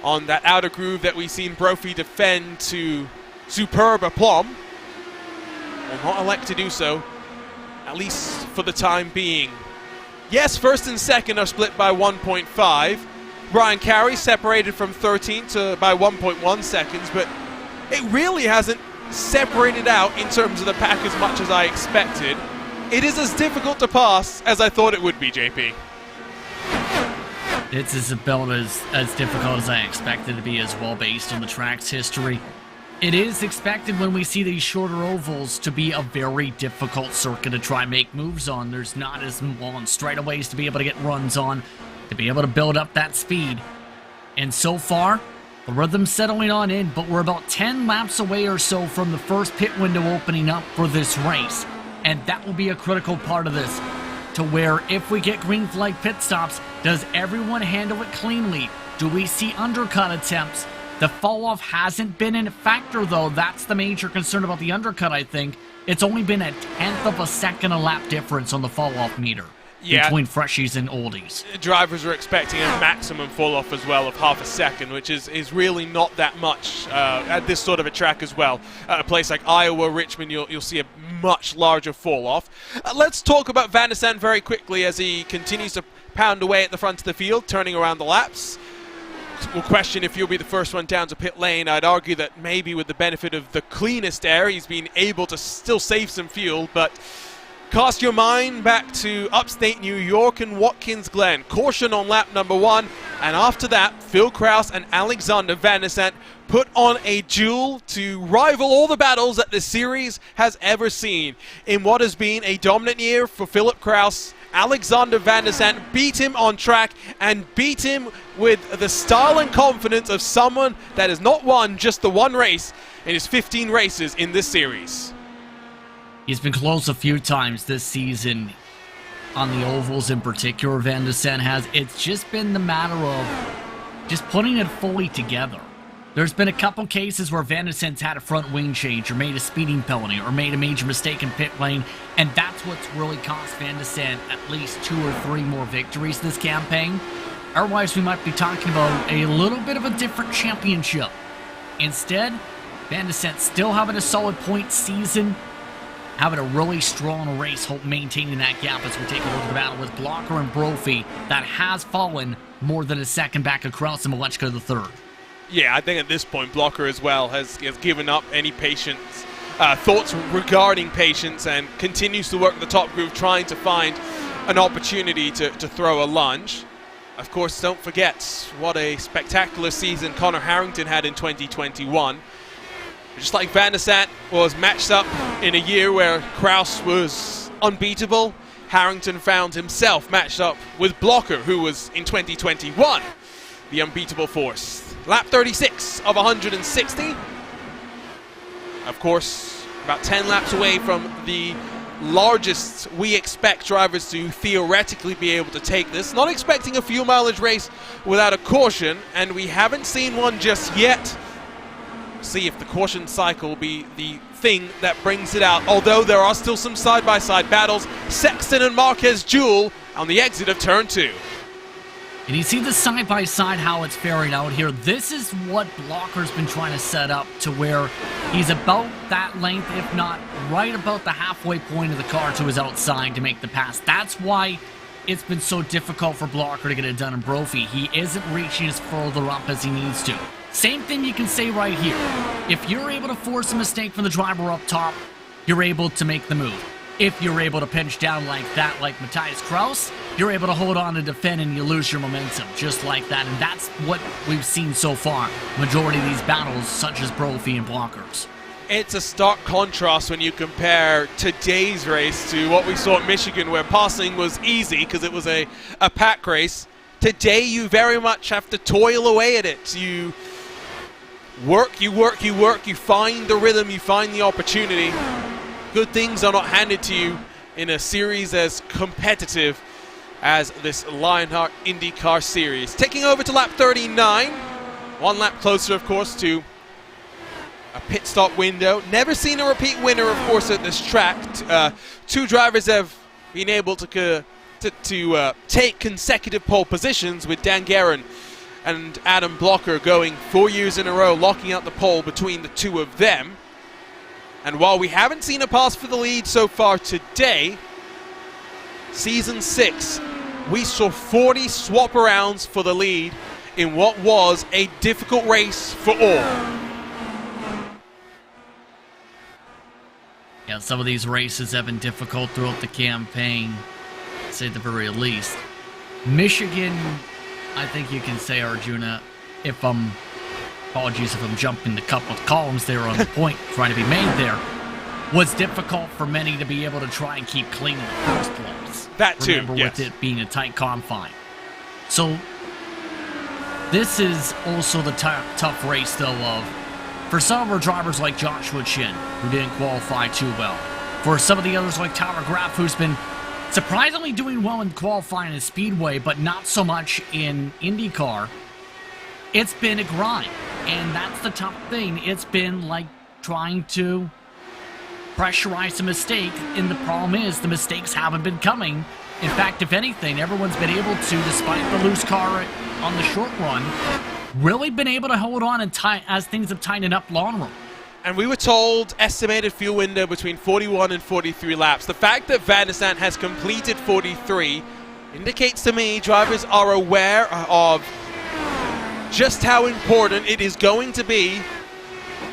on that outer groove that we've seen Brophy defend to superb aplomb. Will not elect to do so, at least for the time being. Yes, first and second are split by 1.5. Brian Carey separated from 13th by 1.1 seconds, but it really hasn't separated out in terms of the pack as much as I expected. It is as difficult to pass as I thought it would be, JP. It's about as difficult as I expected it to be as well, based on the track's history. It is expected when we see these shorter ovals to be a very difficult circuit to try and make moves on. There's not as long straightaways to be able to get runs on, to be able to build up that speed. And so far, the rhythm's settling on in, but we're about 10 laps away or so from the first pit window opening up for this race. And that will be a critical part of this, to where if we get green flag pit stops, does everyone handle it cleanly? Do we see undercut attempts? The fall off hasn't been a factor though. That's the major concern about the undercut, I think. It's only been 1/10 of a second a lap difference on the fall off meter. Yeah, between freshies and oldies. Drivers are expecting a maximum fall-off as well of half a second, which is really not that much at this sort of a track as well. At a place like Iowa, Richmond, you'll see a much larger fall-off. Let's talk about Van der Sande very quickly as he continues to pound away at the front of the field, turning around the laps. We'll question if he'll be the first one down to pit lane. I'd argue that maybe with the benefit of the cleanest air, he's been able to still save some fuel, but cast your mind back to upstate New York and Watkins Glen. Caution on lap number 1, and after that, Phil Kraus and Alexander Van der Sande put on a duel to rival all the battles that this series has ever seen. In what has been a dominant year for Philip Kraus, Alexander Van der Sande beat him on track and beat him with the style and confidence of someone that has not won just the one race in his 15 races in this series. He's been close a few times this season on the ovals in particular. Van der Sande has. It's just been the matter of just putting it fully together. There's been a couple cases where Van der Sande's had a front wing change or made a speeding penalty or made a major mistake in pit lane, and that's what's really cost Van der Sande at least 2 or 3 more victories this campaign. Otherwise, we might be talking about a little bit of a different championship. Instead, Van der Sande still having a solid point season, having a really strong race, hope maintaining that gap as we take a look at the battle with Blocker and Brophy that has fallen more than a second back of Kraus and Malechka the third. Yeah, I think at this point Blocker as well has given up any patience, thoughts regarding patience, and continues to work the top groove trying to find an opportunity to throw a lunge. Of course, don't forget what a spectacular season Connor Harrington had in 2021. Just like Van der Sande was matched up in a year where Kraus was unbeatable, Harrington found himself matched up with Blocker, who was in 2021 the unbeatable force. Lap 36 of 160. Of course, about 10 laps away from the largest we expect drivers to theoretically be able to take this. Not expecting a fuel mileage race without a caution, and we haven't seen one just yet. See if the caution cycle will be the thing that brings it out, although there are still some side-by-side battles. Sexton and Marquez duel on the exit of turn 2. And you see the side-by-side how it's faring out here. This is what Blocker's been trying to set up to where he's about that length, if not right about the halfway point of the car to his outside to make the pass. That's why it's been so difficult for Blocker to get it done in Brophy. He isn't reaching as further up as he needs to. Same thing you can say right here. If you're able to force a mistake from the driver up top, you're able to make the move. If you're able to pinch down like that, like Matthias Kraus, you're able to hold on and defend and you lose your momentum just like that. And that's what we've seen so far. Majority of these battles, such as Brophy and blockers. It's a stark contrast when you compare today's race to what we saw at Michigan, where passing was easy because it was a pack race. Today, you very much have to toil away at it. You work, you find the rhythm, you find the opportunity. Good things are not handed to you in a series as competitive as this Lionheart IndyCar Series. Taking over to lap 39, one lap closer, of course, to a pit stop window. Never seen a repeat winner, of course, at this track. Two drivers have been able to take consecutive pole positions, with Dan Guerin and Adam Blocker going 4 years in a row, locking out the pole between the two of them. And while we haven't seen a pass for the lead so far today, Season 6, we saw 40 swap-arounds for the lead in what was a difficult race for all. Yeah, some of these races have been difficult throughout the campaign, to say the very least. Michigan, I think you can say, Arjuna, apologies if I'm jumping a couple of columns there on the point trying to be made there, was difficult for many to be able to try and keep clean in the first place. That too, Remember, yes. with it being a tight confine. So, this is also the tough race, though, for some of our drivers like Joshua Chin, who didn't qualify too well. For some of the others like Tyler Graff, who's been surprisingly doing well in qualifying in Speedway, but not so much in IndyCar. It's been a grind, and that's the tough thing. It's been like trying to pressurize a mistake, and the problem is the mistakes haven't been coming. In fact, if anything, everyone's been able to, despite the loose car on the short run, really been able to hold on and as things have tightened up long run. And we were told estimated fuel window between 41 and 43 laps. The fact that Van der Sande has completed 43 indicates to me drivers are aware of just how important it is going to be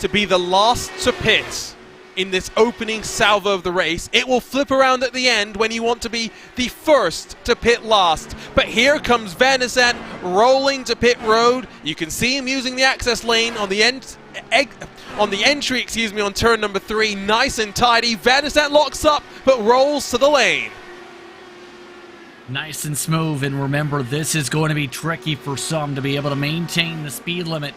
the last to pit in this opening salvo of the race. It will flip around at the end when you want to be the first to pit last. But here comes Van der Sande rolling to pit road. You can see him using the access lane on the entry, on turn number 3. Nice and tidy. Van der Sande locks up, but rolls to the lane. Nice and smooth, and remember, this is going to be tricky for some to be able to maintain the speed limit,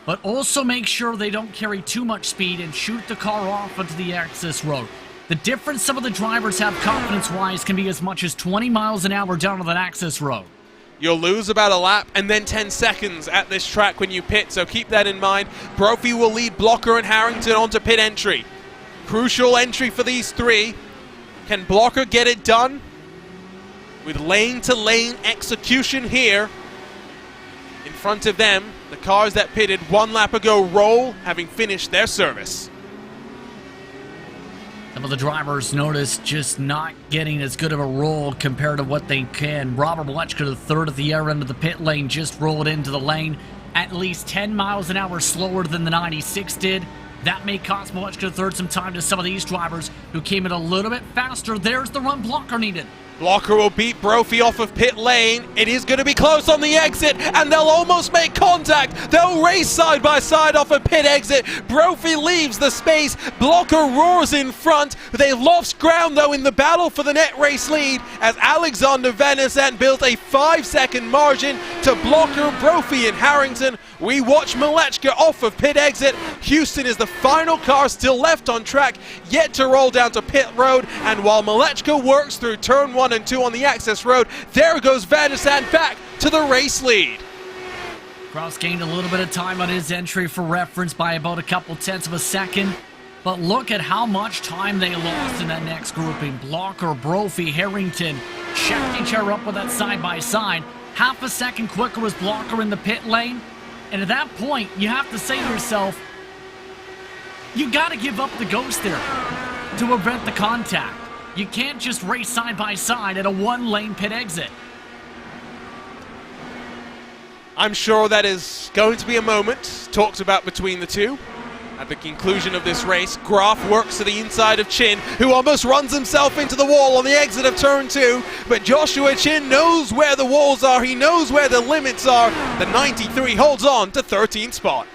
but also make sure they don't carry too much speed and shoot the car off onto the access road. The difference some of the drivers have confidence-wise can be as much as 20 miles an hour down on that access road. You'll lose about a lap and then 10 seconds at this track when you pit, so keep that in mind. Brophy will lead Blocker and Harrington onto pit entry. Crucial entry for these three. Can Blocker get it done? With lane-to-lane execution here. In front of them, the cars that pitted 1 lap ago roll, having finished their service. Some of the drivers noticed just not getting as good of a roll compared to what they can. Robert Malechka, the third at the air end of the pit lane, just rolled into the lane at least 10 miles an hour slower than the 96 did. That may cost Malechka the third some time to some of these drivers who came in a little bit faster. There's the run Blocker needed. Blocker will beat Brophy off of pit lane. It is going to be close on the exit, and they'll almost make contact. They'll race side by side off a pit exit. Brophy leaves the space. Blocker roars in front. They've lost ground, though, in the battle for the net race lead, as Alexander Van der Sande built a 5-second margin to Blocker, Brophy, and Harrington. We watch Malechka off of pit exit. Houston is the final car still left on track, yet to roll down to pit road, and while Malechka works through turn 1 and 2 on the access road, there goes Van der Sande back to the race lead. Kraus gained a little bit of time on his entry for reference by about a couple tenths of a second, but look at how much time they lost in that next grouping. Blocker, Brophy, Harrington checked each other up with that side-by-side. Half a second quicker was Blocker in the pit lane, and at that point, you have to say to yourself, you got to give up the ghost there to prevent the contact. You can't just race side by side at a 1-lane pit exit. I'm sure that is going to be a moment talked about between the two At the conclusion of this race, Graf works to the inside of Chin, who almost runs himself into the wall on the exit of turn 2, but Joshua Chin knows where the walls are, he knows where the limits are. The 93 holds on to 13th spot.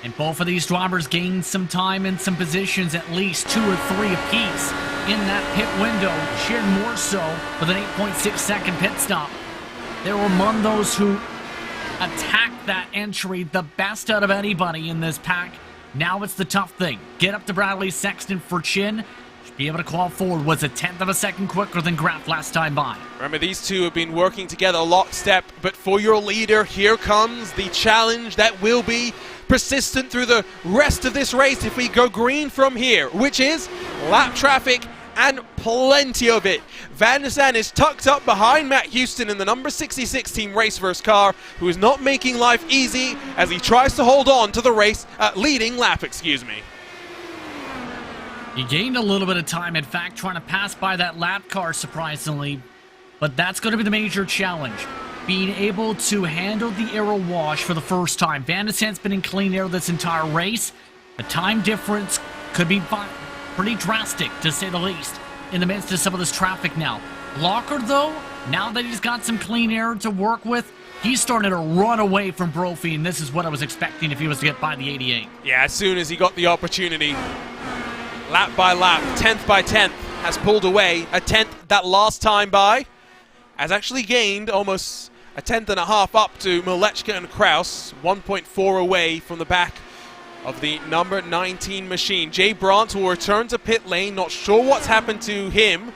And both of these drivers gained some time and some positions, at least 2 or 3 apiece in that pit window. Chin more so with an 8.6 second pit stop. They were among those who attacked that entry the best out of anybody in this pack. Now it's the tough thing. Get up to Bradley Sexton for Chin. Should be able to claw forward. Was a 1/10 of a second quicker than Graf last time by. Remember, these two have been working together lockstep, but for your leader, here comes the challenge that will be persistent through the rest of this race if we go green from here, which is lap traffic and plenty of it. Van der Sande is tucked up behind Matt Houston in the number 66 Team Raceverse car, who is not making life easy as he tries to hold on to the race leading lap, He gained a little bit of time, in fact, trying to pass by that lap car, surprisingly. But that's going to be the major challenge. Being able to handle the aero wash for the first time. Van der Sande's been in clean air this entire race. The time difference could be pretty drastic, to say the least, in the midst of some of this traffic now. Locker, though, now that he's got some clean air to work with, he's starting to run away from Brophy, and this is what I was expecting if he was to get by the 88. Yeah, as soon as he got the opportunity, lap by lap, 10th by 10th, has pulled away. A 10th that last time by has actually gained almost a 1/10 and a half up to Milechka and Kraus, 1.4 away from the back of the number 19 machine. Jay Brandt will return to pit lane. Not sure what's happened to him.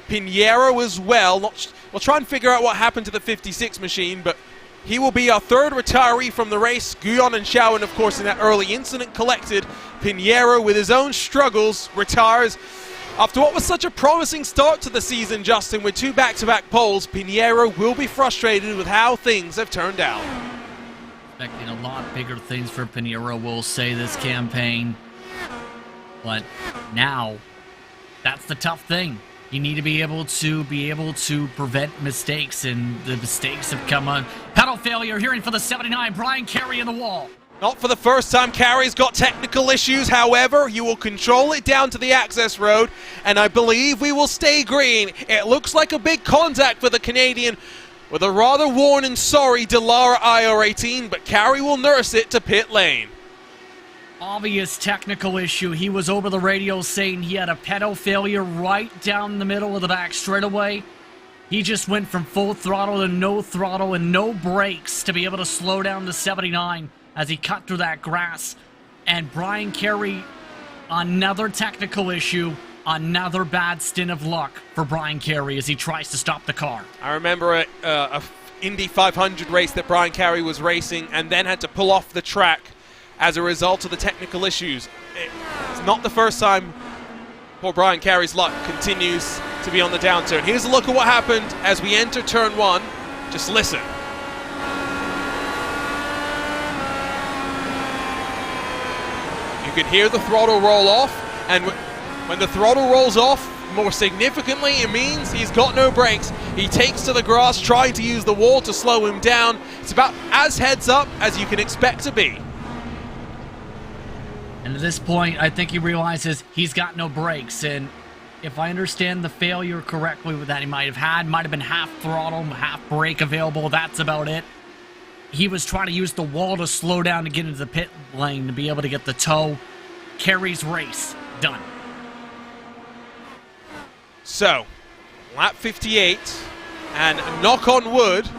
Pinheiro as well. We'll try and figure out what happened to the 56 machine, but he will be our third retiree from the race. Guyon and Shawan, of course, in that early incident collected. Pinheiro, with his own struggles, retires. After what was such a promising start to the season, Justin, with 2 back-to-back poles, Pinheiro will be frustrated with how things have turned out. Expecting a lot bigger things for Pinheiro, we'll say, this campaign. But now, that's the tough thing. You need to be able to prevent mistakes, and the mistakes have come on. Pedal failure here for the 79, Brian Carey in the wall. Not for the first time. Carey's got technical issues. However, you will control it down to the access road, and I believe we will stay green. It looks like a big contact for the Canadian with a rather worn and sorry Delara IR18, but Carey will nurse it to pit lane. Obvious technical issue. He was over the radio saying he had a pedal failure right down the middle of the back straightaway. He just went from full throttle to no throttle and no brakes to be able to slow down to 79 as he cut through that grass. And Brian Carey, another technical issue, another bad stint of luck for Brian Carey as he tries to stop the car. I remember a Indy 500 race that Brian Carey was racing and then had to pull off the track as a result of the technical issues. It's not the first time poor Brian Carey's luck continues to be on the downturn. Here's a look at what happened as we enter turn 1. Just listen. You can hear the throttle roll off, and when the throttle rolls off, more significantly, it means he's got no brakes. He takes to the grass, trying to use the wall to slow him down. It's about as heads up as you can expect to be. And at this point, I think he realizes he's got no brakes. And if I understand the failure correctly that he might have been half throttle, half brake available. That's about it. He was trying to use the wall to slow down to get into the pit lane to be able to get the tow. Carey's race done. So, lap 58, and knock on wood,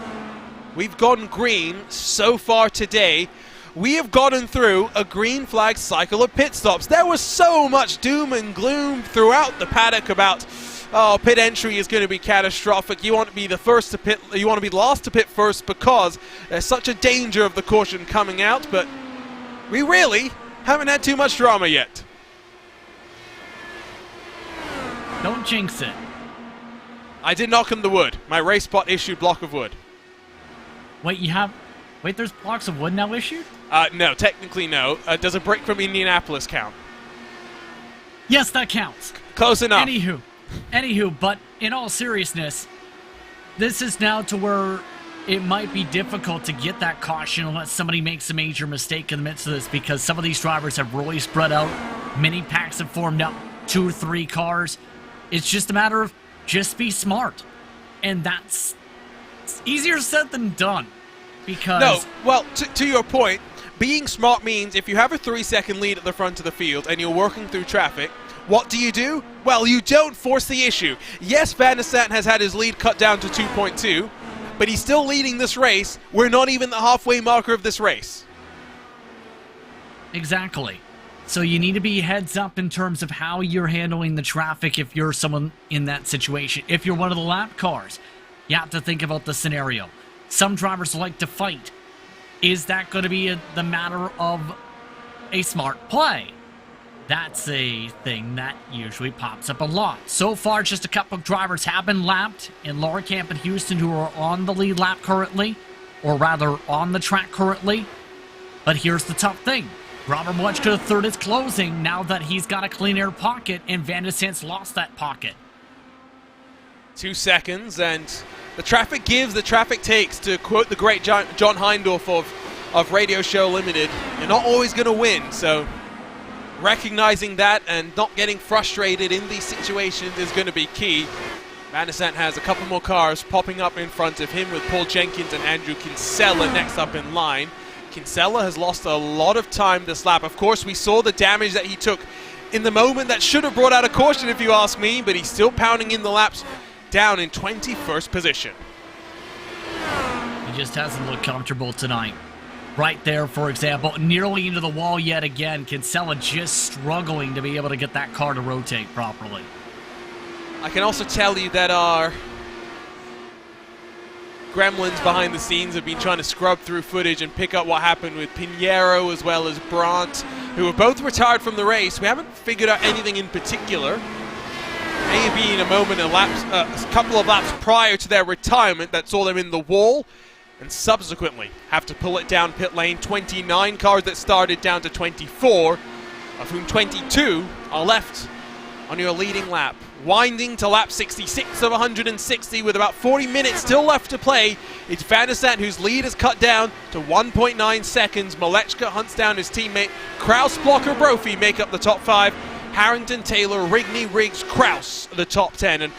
we've gone green so far today. We have gotten through a green flag cycle of pit stops. There was so much doom and gloom throughout the paddock about, oh, pit entry is going to be catastrophic. You want to be the first to pit, you want to be the last to pit first because there's such a danger of the caution coming out, but we really haven't had too much drama yet. Don't jinx it. I did knock on the wood. My race spot issued block of wood. Wait, there's blocks of wood now issued? No, technically no. Does a break from Indianapolis count? Yes, that counts. Close enough. Anywho, but in all seriousness, this is now to where it might be difficult to get that caution unless somebody makes a major mistake in the midst of this, because some of these drivers have really spread out. Many packs have formed up, 2 or 3 cars. It's just a matter of just be smart. And that's easier said than done. Because... No, well, to your point, being smart means if you have a 3-second lead at the front of the field and you're working through traffic, what do? Well, you don't force the issue. Yes, Van der Sat has had his lead cut down to 2.2, but he's still leading this race. We're not even the halfway marker of this race. Exactly. So you need to be heads up in terms of how you're handling the traffic if you're someone in that situation. If you're one of the lap cars, you have to think about the scenario. Some drivers like to fight. Is that going to be the matter of a smart play? That's a thing that usually pops up a lot. So far, just a couple of drivers have been lapped in Laura Camp and Houston who are on the lead lap currently, or rather on the track currently. But here's the tough thing. Robert Malechka III is closing now that he's got a clean air pocket, and Van der Sant's lost that pocket. 2 seconds, and the traffic gives, the traffic takes, to quote the great John Heindorf of Radio Show Limited. You're not always going to win, so recognizing that and not getting frustrated in these situations is going to be key. Van der Sant has a couple more cars popping up in front of him with Paul Jenkins and Andrew Kinsella next up in line. Kinsella has lost a lot of time this lap. Of course, we saw the damage that he took in the moment that should have brought out a caution if you ask me, but he's still pounding in the laps down in 21st position. He just hasn't looked comfortable tonight. Right there, for example, nearly into the wall yet again. Kinsella just struggling to be able to get that car to rotate properly. I can also tell you that our gremlins behind the scenes have been trying to scrub through footage and pick up what happened with Pinheiro as well as Brandt, who were both retired from the race. We haven't figured out anything in particular. Maybe in a moment, a couple of laps prior to their retirement that saw them in the wall, and subsequently have to pull it down pit lane. 29 cars that started down to 24, of whom 22 are left on your leading lap. Winding to lap 66 of 160 with about 40 minutes still left to play. It's Van der Sant whose lead is cut down to 1.9 seconds. Malechka hunts down his teammate. Kraus, Blocker, Brophy make up the top 5. Harrington, Taylor, Rigney, Riggs, Kraus the top 10. And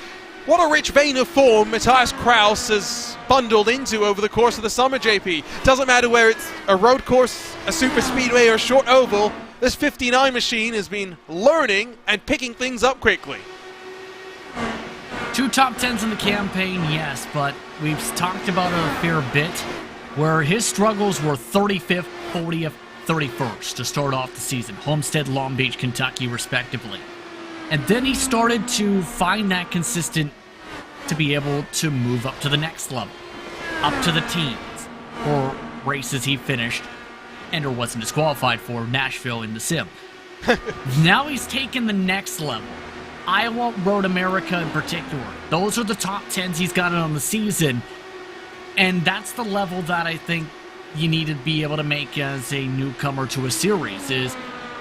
what a rich vein of form Matthias Kraus has bundled into over the course of the summer, JP. Doesn't matter where it's a road course, a super speedway, or a short oval, this 59 machine has been learning and picking things up quickly. 2 top 10s in the campaign, yes, but we've talked about it a fair bit, where his struggles were 35th, 40th, 31st to start off the season. Homestead, Long Beach, Kentucky, respectively. And then he started to find that consistent to be able to move up to the next level, up to the teens, or races he finished and or wasn't disqualified for, Nashville in the sim. Now he's taken the next level. Iowa, Road America in particular. Those are the top 10s he's gotten on the season. And that's the level that I think you need to be able to make as a newcomer to a series, is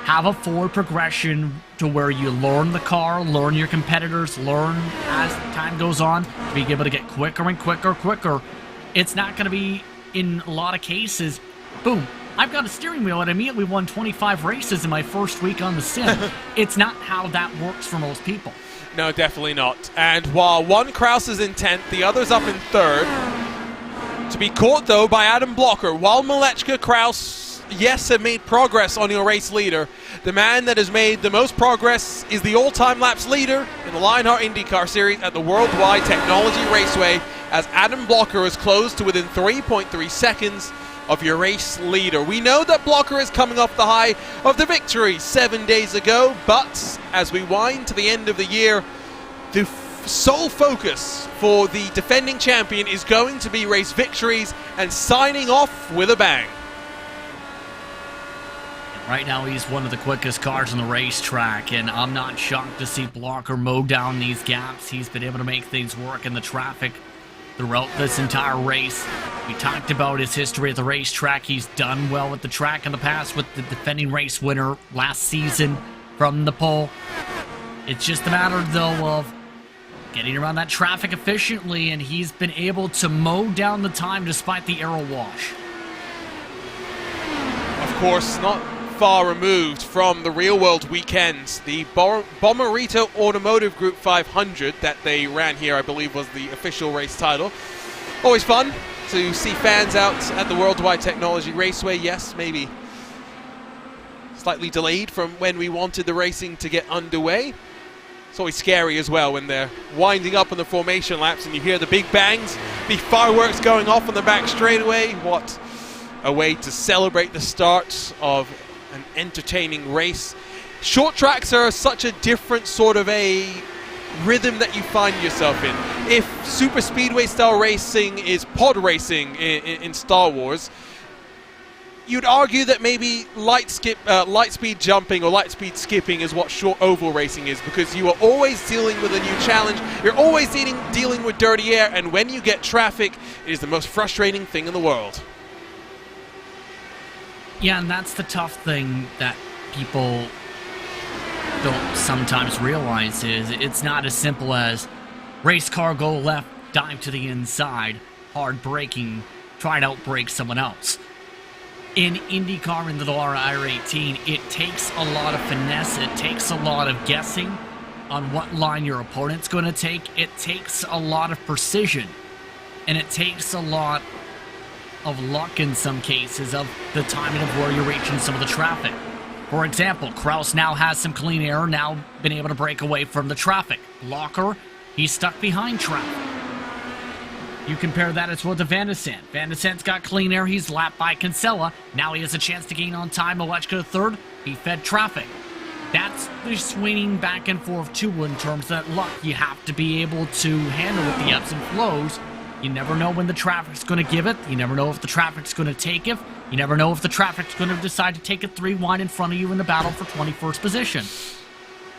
have a forward progression to where you learn the car, learn your competitors, learn as time goes on, to be able to get quicker and quicker. It's not going to be, in a lot of cases, boom, I've got a steering wheel and I immediately won 25 races in my first week on the sim. It's not how that works for most people. No, definitely not. And while one Kraus is in 10th, the other's up in 3rd. To be caught, though, by Adam Blocker. While Malechka, Kraus, yes, have made progress on your race leader, the man that has made the most progress is the all-time laps leader in the Lionheart IndyCar Series at the Worldwide Technology Raceway, as Adam Blocker is close to within 3.3 seconds of your race leader. We know that Blocker is coming off the high of the victory 7 days ago, but as we wind to the end of the year, the sole focus for the defending champion is going to be race victories and signing off with a bang. Right now, he's one of the quickest cars on the racetrack, and I'm not shocked to see Blocker mow down these gaps. He's been able to make things work in the traffic throughout this entire race. We talked about his history at the racetrack. He's done well at the track in the past with the defending race winner last season from the pole. It's just a matter, though, of getting around that traffic efficiently, and he's been able to mow down the time despite the aero wash. Of course, not far removed from the real-world weekends. The Bommarito Automotive Group 500 that they ran here, I believe, was the official race title. Always fun to see fans out at the Worldwide Technology Raceway. Yes, maybe slightly delayed from when we wanted the racing to get underway. It's always scary as well when they're winding up on the formation laps and you hear the big bangs, big fireworks going off on the back straightaway. What a way to celebrate the start of an entertaining race. Short tracks are such a different sort of a rhythm that you find yourself in. If super speedway style racing is pod racing in Star Wars, you'd argue that maybe light speed jumping or light speed skipping is what short oval racing is, because you are always dealing with a new challenge, you're always dealing with dirty air, and when you get traffic, it is the most frustrating thing in the world. Yeah, and that's the tough thing that people don't sometimes realize is it's not as simple as race car, go left, dive to the inside, hard braking, try to outbrake someone else. In IndyCar and the Dallara IR18, it takes a lot of finesse, it takes a lot of guessing on what line your opponent's going to take, it takes a lot of precision, and it takes a lot of luck in some cases of the timing of where you're reaching some of the traffic. For example, Kraus now has some clean air, now been able to break away from the traffic. Locker, he's stuck behind traffic. You compare that as well to Van de Sant. Van de Sant's got clean air, he's lapped by Kinsella. Now he has a chance to gain on time. Malechka third, he fed traffic. That's the swinging back and forth too in terms of that luck. You have to be able to handle with the ebbs and flows. You never know when the traffic's going to give it. You never know if the traffic's going to take it. You never know if the traffic's going to decide to take it 3 wide in front of you in the battle for 21st position.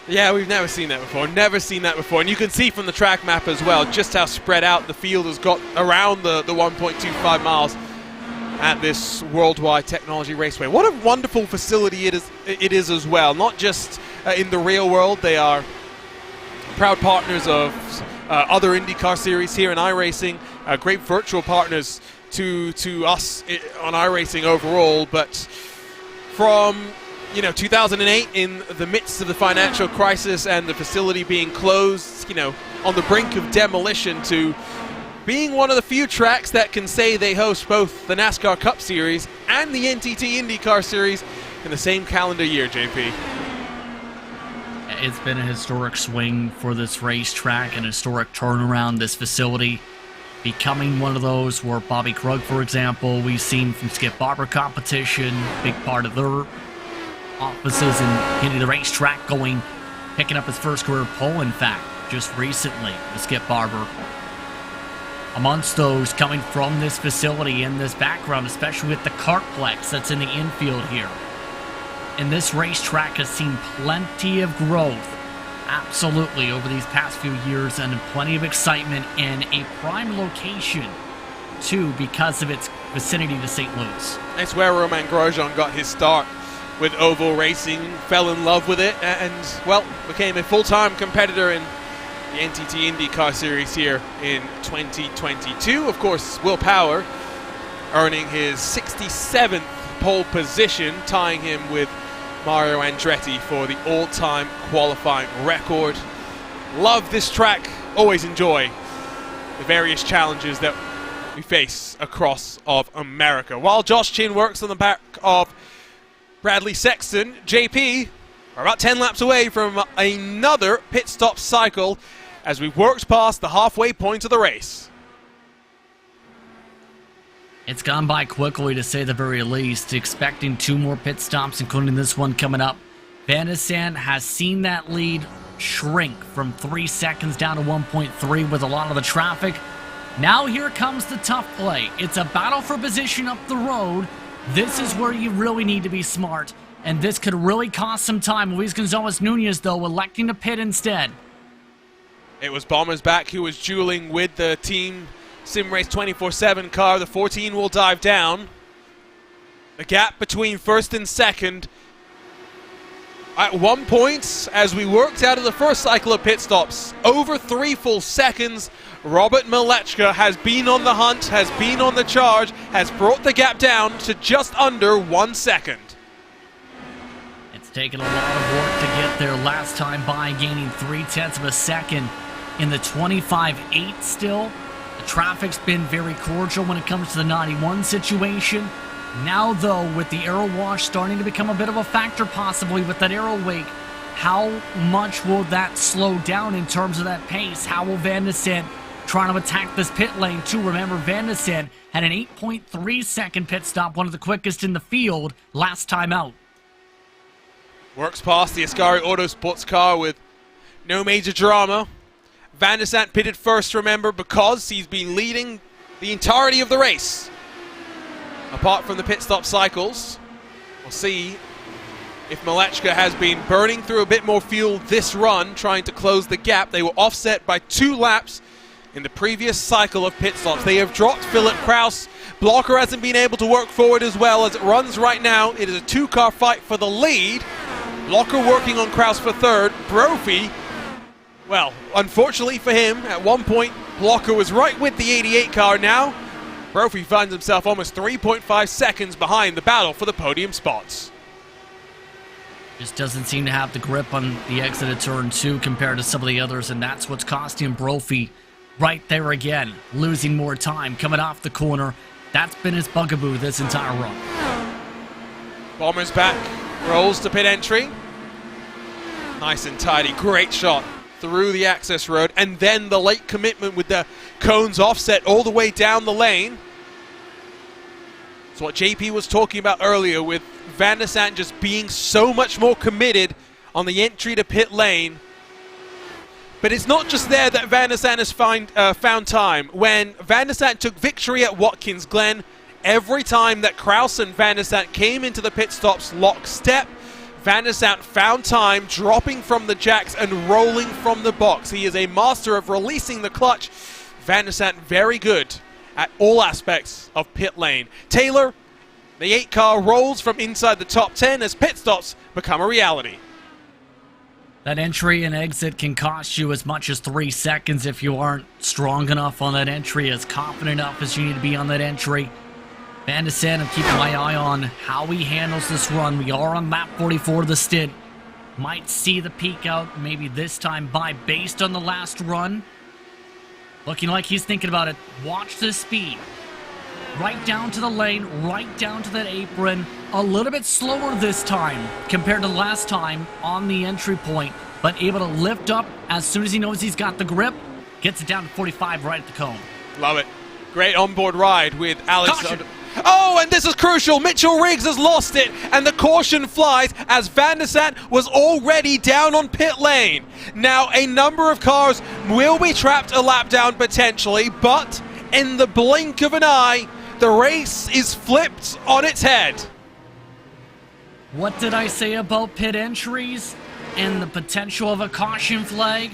Yeah, we've never seen that before. Never seen that before. And you can see from the track map as well just how spread out the field has got around the 1.25 miles at this Worldwide Technology Raceway. What a wonderful facility it is as well. Not just in the real world. They are proud partners of other IndyCar series here in iRacing. Great virtual partners to us on iRacing overall. But from 2008, in the midst of the financial crisis and the facility being closed, on the brink of demolition, to being one of the few tracks that can say they host both the NASCAR Cup Series and the NTT IndyCar Series in the same calendar year, JP. It's been a historic swing for this racetrack, an historic turnaround. This facility becoming one of those where Bobby Krug, for example, we've seen from Skip Barber competition, big part of their offices and hitting the racetrack, picking up his first career pole, in fact, just recently, with Skip Barber. Amongst those coming from this facility in this background, especially with the kartplex that's in the infield here. And this racetrack has seen plenty of growth, absolutely, over these past few years, and plenty of excitement, and a prime location, too, because of its vicinity to St. Louis. It's where Romain Grosjean got his start with oval racing, fell in love with it, and, became a full-time competitor in the NTT IndyCar Series here in 2022. Of course, Will Power earning his 67th pole position, tying him with Mario Andretti for the all-time qualifying record. Love this track, always enjoy the various challenges that we face across of America. While Josh Chin works on the back of Bradley Sexton, JP are about 10 laps away from another pit stop cycle as we've worked past the halfway point of the race. It's gone by quickly, to say the very least, expecting 2 more pit stops, including this one coming up. Van de Sant has seen that lead shrink from 3 seconds down to 1.3 with a lot of the traffic. Now here comes the tough play. It's a battle for position up the road. This is where you really need to be smart, and this could really cost some time. Luis Gonzalez Nunez, though, electing to pit instead. It was Bombers back who was dueling with the Team Sim Race 24/7 car. The 14 will dive down. The gap between first and second At one point, as we worked out of the first cycle of pit stops, over 3 full seconds, Robert Malechka has been on the hunt, has been on the charge, has brought the gap down to just under 1 second. It's taken a lot of work to get there last time by, gaining 0.3 of a second in the 25.8 still. The traffic's been very cordial when it comes to the 91 situation. Now, though, with the aero wash starting to become a bit of a factor possibly with that aero wake, how much will that slow down in terms of that pace? How will Van de Sande try to attack this pit lane too? Remember, Van de Sande had an 8.3 second pit stop, one of the quickest in the field last time out. Works past the Ascari Auto Sports car with no major drama. Van de Sande pitted first, remember, because he's been leading the entirety of the race. Apart from the pit stop cycles, we'll see if Malechka has been burning through a bit more fuel this run, trying to close the gap. They were offset by 2 laps in the previous cycle of pit stops. They have dropped Philip Kraus. Blocker hasn't been able to work forward as well as it runs right now. It is a 2-car fight for the lead. Blocker working on Kraus for third. Brophy, well, unfortunately for him, at one point, Blocker was right with the 88 car. Now, Brophy finds himself almost 3.5 seconds behind the battle for the podium spots. Just doesn't seem to have the grip on the exit of turn 2 compared to some of the others, and that's what's costing Brophy right there again. Losing more time, coming off the corner. That's been his bugaboo this entire run. Bomber's back, rolls to pit entry. Nice and tidy, great shot through the access road, and then the late commitment with the cones offset all the way down the lane. It's what JP was talking about earlier with Van de Sande just being so much more committed on the entry to pit lane. But it's not just there that Van de Sande has found time. When Van de Sande took victory at Watkins Glen, every time that Kraus and Van de Sande came into the pit stops lockstep, Van de Sande found time, dropping from the jacks and rolling from the box. He is a master of releasing the clutch. Van de Sande very good at all aspects of pit lane. Taylor, the 8-car rolls from inside the top 10 as pit stops become a reality. That entry and exit can cost you as much as 3 seconds if you aren't strong enough on that entry, as confident enough as you need to be on that entry. Van de Sande, I'm keeping my eye on how he handles this run. We are on lap 44 of the stint. Might see the peak out maybe this time by based on the last run. Looking like he's thinking about it. Watch the speed. Right down to the lane, right down to that apron. A little bit slower this time compared to last time on the entry point, but able to lift up as soon as he knows he's got the grip. Gets it down to 45 right at the cone. Love it. Great onboard ride with Alex. Caution. Oh, and this is crucial. Mitchell Riggs has lost it, and the caution flies as Van de Sande was already down on pit lane. Now, a number of cars will be trapped a lap down potentially, but in the blink of an eye, the race is flipped on its head. What did I say about pit entries and the potential of a caution flag?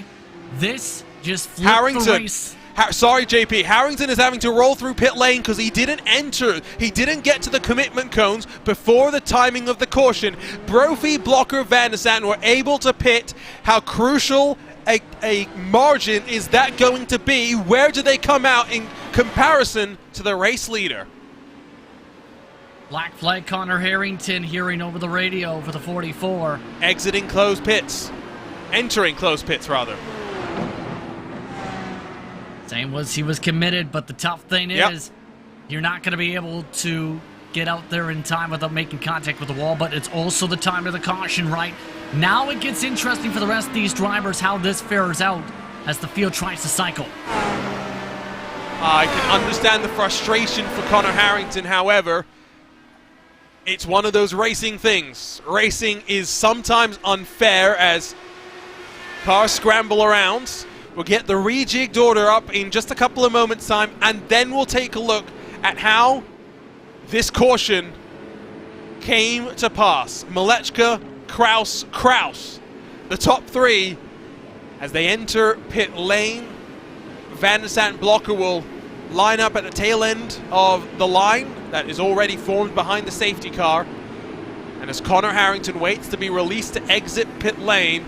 This just flipped the race. Sorry, JP. Harrington is having to roll through pit lane because he didn't enter. He didn't get to the commitment cones before the timing of the caution. Brophy, Blocker, Van de Sande were able to pit. How crucial a margin is that going to be? Where do they come out in comparison to the race leader? Black flag Connor Harrington hearing over the radio for the 44. Exiting closed pits. Entering closed pits, rather. Same was he was committed, but the tough thing is you're not going to be able to get out there in time without making contact with the wall, but it's also the time of the caution, right? Now it gets interesting for the rest of these drivers how this fares out as the field tries to cycle. I can understand the frustration for Connor Harrington, however, it's one of those racing things. Racing is sometimes unfair as cars scramble around. We'll get the rejigged order up in just a couple of moments' time, and then we'll take a look at how this caution came to pass. Malechka, Kraus, the top 3 as they enter pit lane. Van de Sande, Blocker will line up at the tail end of the line that is already formed behind the safety car. And as Connor Harrington waits to be released to exit pit lane,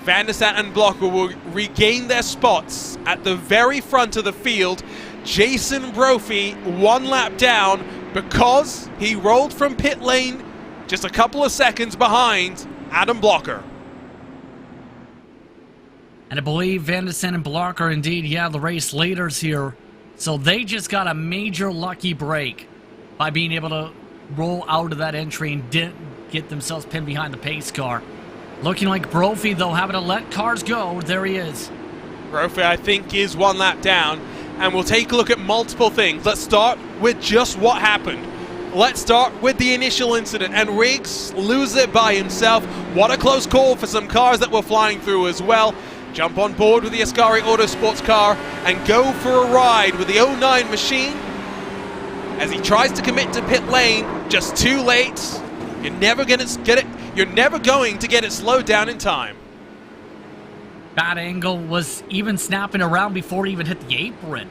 Van der Sat and Blocker will regain their spots at the very front of the field. Jason Brophy 1 lap down because he rolled from pit lane just a couple of seconds behind Adam Blocker. And I believe Van der Sat and Blocker are indeed, the race leaders here. So they just got a major lucky break by being able to roll out of that entry and didn't get themselves pinned behind the pace car. Looking like Brophy, though, having to let cars go. There he is. Brophy, I think, is 1 lap down. And we'll take a look at multiple things. Let's start with just what happened. Let's start with the initial incident. And Riggs loses it by himself. What a close call for some cars that were flying through as well. Jump on board with the Ascari Autosports car and go for a ride with the 09 machine. As he tries to commit to pit lane, just too late. You're never going to get it slowed down in time. Bad angle was even snapping around before he even hit the apron.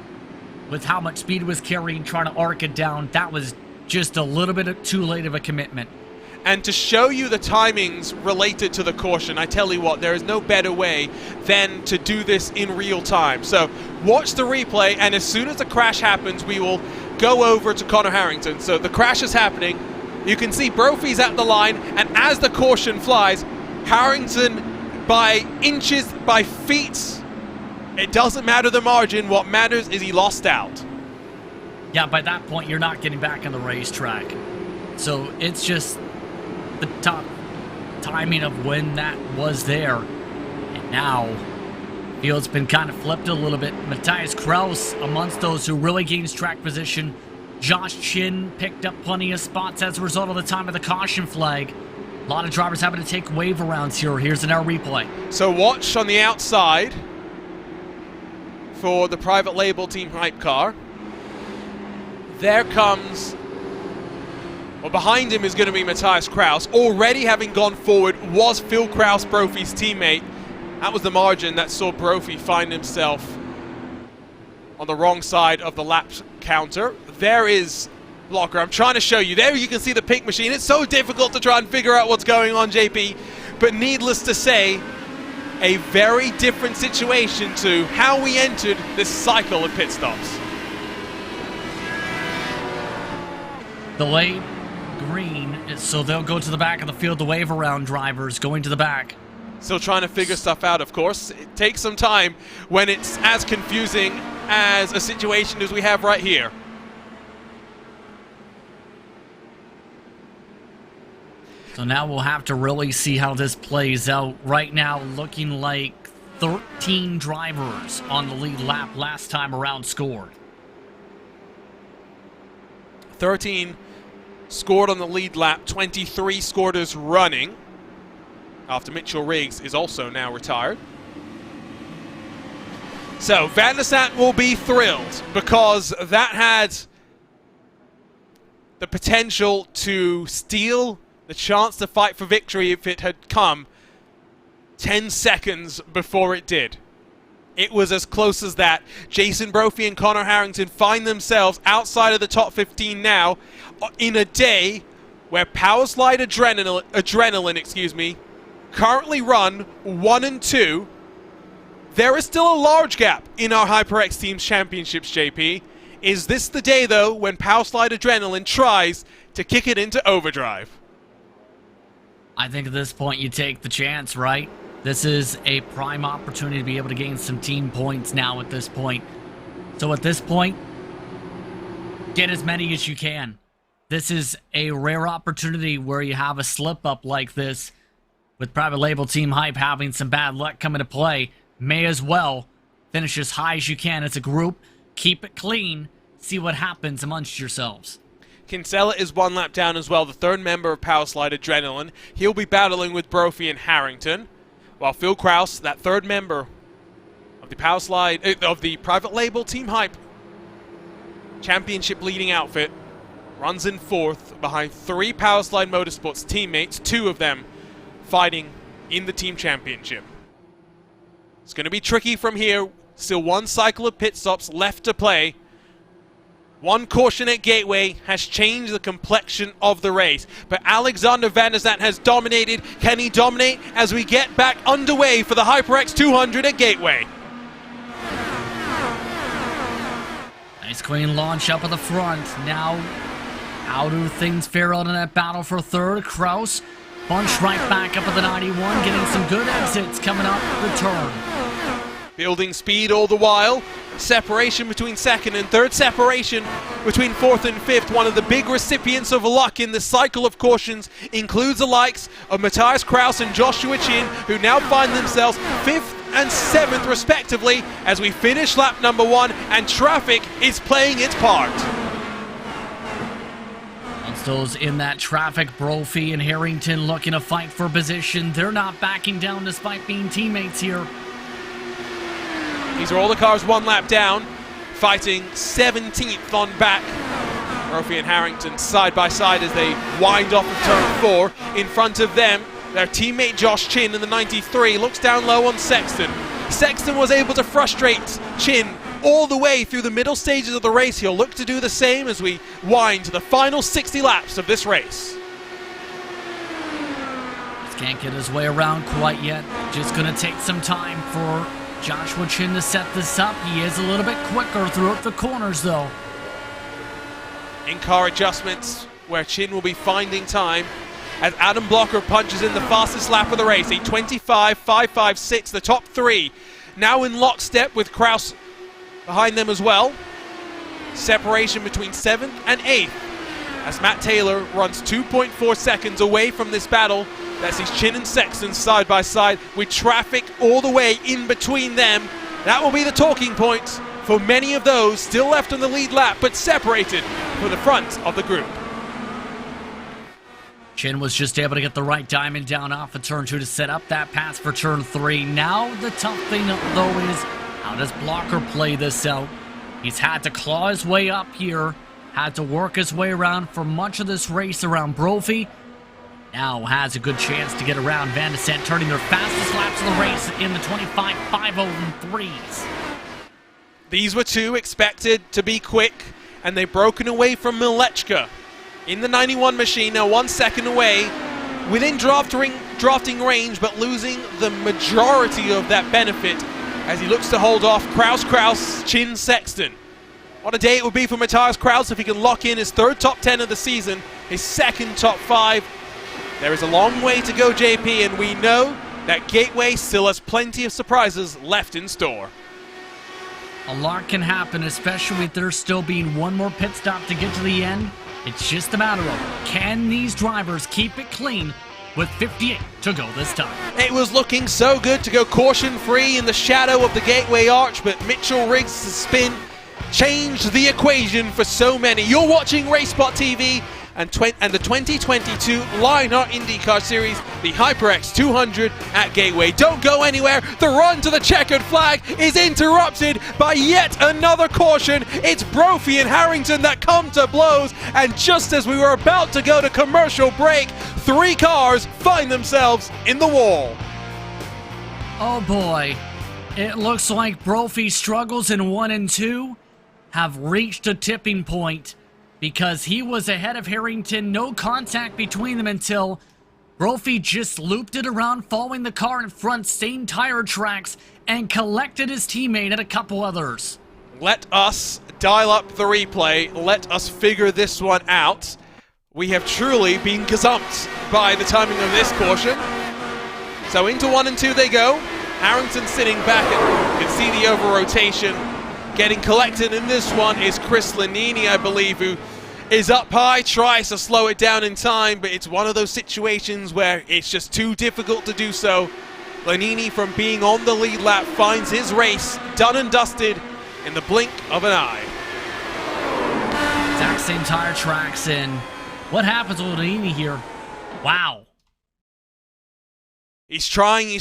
With how much speed he was carrying, trying to arc it down, that was just a little bit too late of a commitment. And to show you the timings related to the caution, I tell you what, there is no better way than to do this in real time. So watch the replay, and as soon as the crash happens, we will go over to Connor Harrington. So the crash is happening. You can see Brophy's at the line, and as the caution flies, Harrington by inches, by feet, it doesn't matter the margin. What matters is he lost out. Yeah, by that point, you're not getting back on the racetrack. So it's just the top timing of when that was there. And now, field's been kind of flipped a little bit. Matthias Kraus amongst those who really gains track position. Josh Chin picked up plenty of spots as a result of the time of the caution flag. A lot of drivers having to take wave arounds here. Here's another replay. So watch on the outside for the private label Team Hype car. There comes, well, behind him is going to be Matthias Kraus. Already having gone forward was Phil Kraus, Brophy's teammate. That was the margin that saw Brophy find himself on the wrong side of the lap counter. There is Blocker. I'm trying to show you. There you can see the pink machine. It's so difficult to try and figure out what's going on, JP. But needless to say, a very different situation to how we entered this cycle of pit stops. Delayed green, so they'll go to the back of the field. The wave around drivers going to the back. Still trying to figure stuff out, of course. It takes some time when it's as confusing as a situation as we have right here. So now we'll have to really see how this plays out. Right now, looking like 13 drivers on the lead lap last time around scored. 13 scored on the lead lap, 23 scored as running, after Mitchell Riggs is also now retired. So Van der Sat will be thrilled because that had the potential to steal the chance to fight for victory if it had come 10 seconds before it did. It was as close as that. Jason Brophy and Connor Harrington find themselves outside of the top 15 now in a day where Powerslide Adrenaline, currently run 1 and 2. There is still a large gap in our HyperX Teams Championships, JP. Is this the day, though, when Powerslide Adrenaline tries to kick it into overdrive? I think at this point you take the chance, right? This is a prime opportunity to be able to gain some team points now at this point. So at this point, get as many as you can. This is a rare opportunity where you have a slip-up like this with private label Team Hype having some bad luck come into play. May as well finish as high as you can as a group. Keep it clean. See what happens amongst yourselves. Kinsella is 1 lap down as well, the third member of Powerslide Adrenaline. He'll be battling with Brophy and Harrington, while Phil Kraus, that third member of the private label Team Hype championship leading outfit, runs in 4th behind 3 Powerslide Motorsports teammates, 2 of them fighting in the team championship. It's going to be tricky from here. Still 1 cycle of pit stops left to play. One caution at Gateway has changed the complexion of the race, but Alexander Van der Zandt has dominated. Can he dominate as we get back underway for the HyperX 200 at Gateway? Nice clean launch up at the front. Now, how do things fare out in that battle for third? Kraus bunched right back up at the 91, getting some good exits coming up the turn. Building speed all the while. Separation between second and third. Separation between fourth and fifth. One of the big recipients of luck in this cycle of cautions includes the likes of Matthias Kraus and Joshua Chin, who now find themselves fifth and seventh respectively as we finish lap number 1 and traffic is playing its part. Once those in that traffic, Brophy and Harrington looking to fight for position. They're not backing down despite being teammates here. These are all the cars one lap down, fighting 17th on back. Brophy and Harrington side by side as they wind off of turn 4. In front of them, their teammate Josh Chin in the 93 looks down low on Sexton. Sexton was able to frustrate Chin all the way through the middle stages of the race. He'll look to do the same as we wind to the final 60 laps of this race. Just can't get his way around quite yet. Just going to take some time for Joshua Chin to set this up. He is a little bit quicker throughout the corners though. In-car adjustments where Chin will be finding time as Adam Blocker punches in the fastest lap of the race, a 25.556, the top 3 now in lockstep with Kraus behind them as well. Separation between 7th and 8th as Matt Taylor runs 2.4 seconds away from this battle. That sees Chin and Sexton side by side with traffic all the way in between them. That will be the talking point for many of those still left on the lead lap but separated for the front of the group. Chin was just able to get the right diamond down off of turn 2 to set up that pass for turn 3. Now the tough thing though is, how does Blocker play this out? He's had to claw his way up here, had to work his way around for much of this race around Brophy. Now has a good chance to get around Van der Zandt, turning their fastest laps of the race in the 25.503s. These were two expected to be quick, and they've broken away from Milechka in the 91 machine, now 1 second away, within drafting range, but losing the majority of that benefit as he looks to hold off Kraus, Chin, Sexton. What a day it would be for Matthias Kraus if he can lock in his third top 10 of the season, his second top 5. There is a long way to go, JP, and we know that Gateway still has plenty of surprises left in store. A lot can happen, especially with there still being one more pit stop to get to the end. It's just a matter of, can these drivers keep it clean with 58 to go this time? It was looking so good to go caution-free in the shadow of the Gateway Arch, but Mitchell Riggs' spin changed the equation for so many. You're watching RaceSpot TV and the 2022 Lionheart IndyCar Series, the HyperX 200 at Gateway. Don't go anywhere. The run to the checkered flag is interrupted by yet another caution. It's Brophy and Harrington that come to blows, and just as we were about to go to commercial break, 3 cars find themselves in the wall. Oh boy, it looks like Brophy's struggles in 1 and 2 have reached a tipping point, because he was ahead of Harrington, no contact between them until Brophy just looped it around, following the car in front, same tire tracks, and collected his teammate and a couple others. Let us dial up the replay. Let us figure this one out. We have truly been gazumped by the timing of this caution. So into 1 and 2 they go. Harrington sitting back, and you can see the over-rotation. Getting collected in this one is Chris Lanini, I believe, who is up high, tries to slow it down in time, but it's one of those situations where it's just too difficult to do so. Lanini, from being on the lead lap, finds his race done and dusted in the blink of an eye. Exact same tire tracks, and what happens with Lanini here? Wow. He's trying,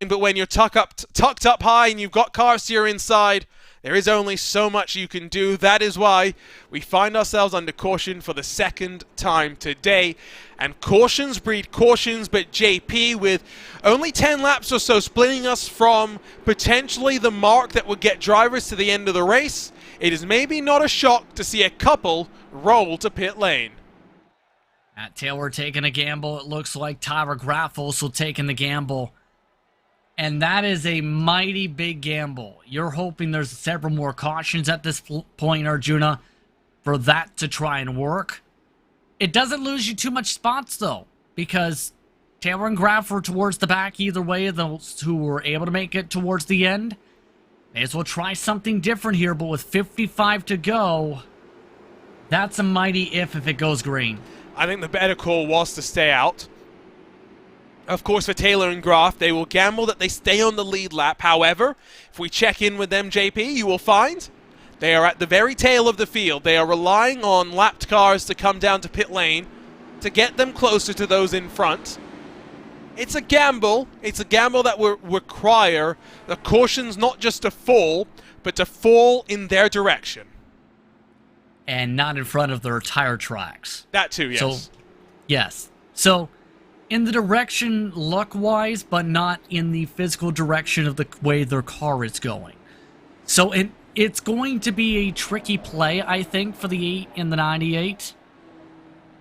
but when you're tucked up high and you've got car steer inside, there is only so much you can do. That is why we find ourselves under caution for the second time today. And cautions breed cautions, but JP, with only 10 laps or so splitting us from potentially the mark that would get drivers to the end of the race, it is maybe not a shock to see a couple roll to pit lane. At Taylor taking a gamble, it looks like Tyra Graff also taking the gamble. And that is a mighty big gamble. You're hoping there's several more cautions at this point, Arjuna, for that to try and work. It doesn't lose you too much spots, though, because Taylor and Graff were towards the back either way. Those who were able to make it towards the end may as well try something different here, but with 55 to go, that's a mighty if it goes green. I think the better call was to stay out. Of course, for Taylor and Graff, they will gamble that they stay on the lead lap. However, if we check in with them, JP, you will find they are at the very tail of the field. They are relying on lapped cars to come down to pit lane to get them closer to those in front. It's a gamble. It's a gamble that will require the cautions not just to fall, but to fall in their direction. And not in front of their tire tracks. That too, yes. So, yes. So, in the direction luck-wise, but not in the physical direction of the way their car is going. So, it's going to be a tricky play, I think, for the 8 and the 98.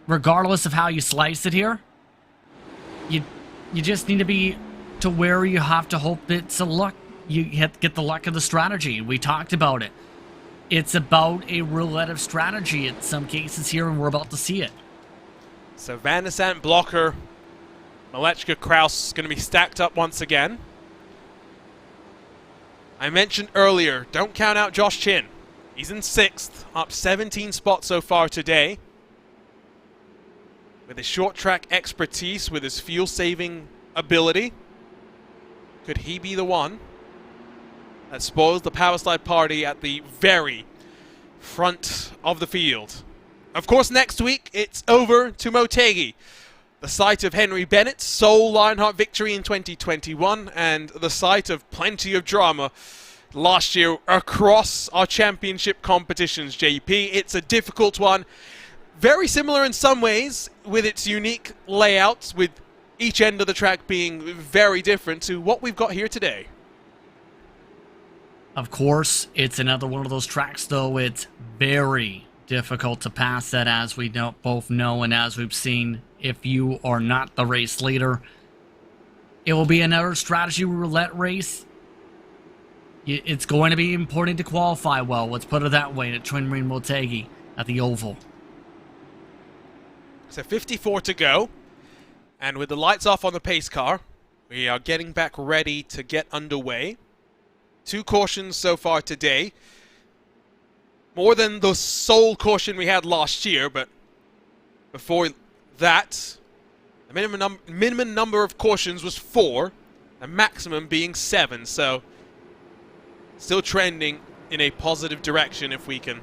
Regardless of how you slice it here. You just need to be to where you have to hope it's a luck. You have to get the luck of the strategy. We talked about it. It's about a roulette of strategy in some cases here, and we're about to see it. So Van der Sant, Blocker, Malechka, Kraus going to be stacked up once again. I mentioned earlier, don't count out Josh Chin. He's in 6th, up 17 spots so far today. With his short track expertise, with his fuel-saving ability, could he be the one that spoils the power slide party at the very front of the field? Of course, next week, it's over to Motegi, the site of Henry Bennett's sole Lionheart victory in 2021, and the site of plenty of drama last year across our championship competitions, JP. It's a difficult one. Very similar in some ways with its unique layouts, with each end of the track being very different to what we've got here today. Of course, it's another one of those tracks, though. It's very difficult to pass that, as we both know, and as we've seen, if you are not the race leader. It will be another strategy roulette race. It's going to be important to qualify well, let's put it that way, at Twin Marine Motegi at the Oval. So 54 to go, and with the lights off on the pace car, we are getting back ready to get underway. 2 cautions so far today. More than the sole caution we had last year, but before that, the minimum number of cautions was 4, the maximum being 7, so still trending in a positive direction if we can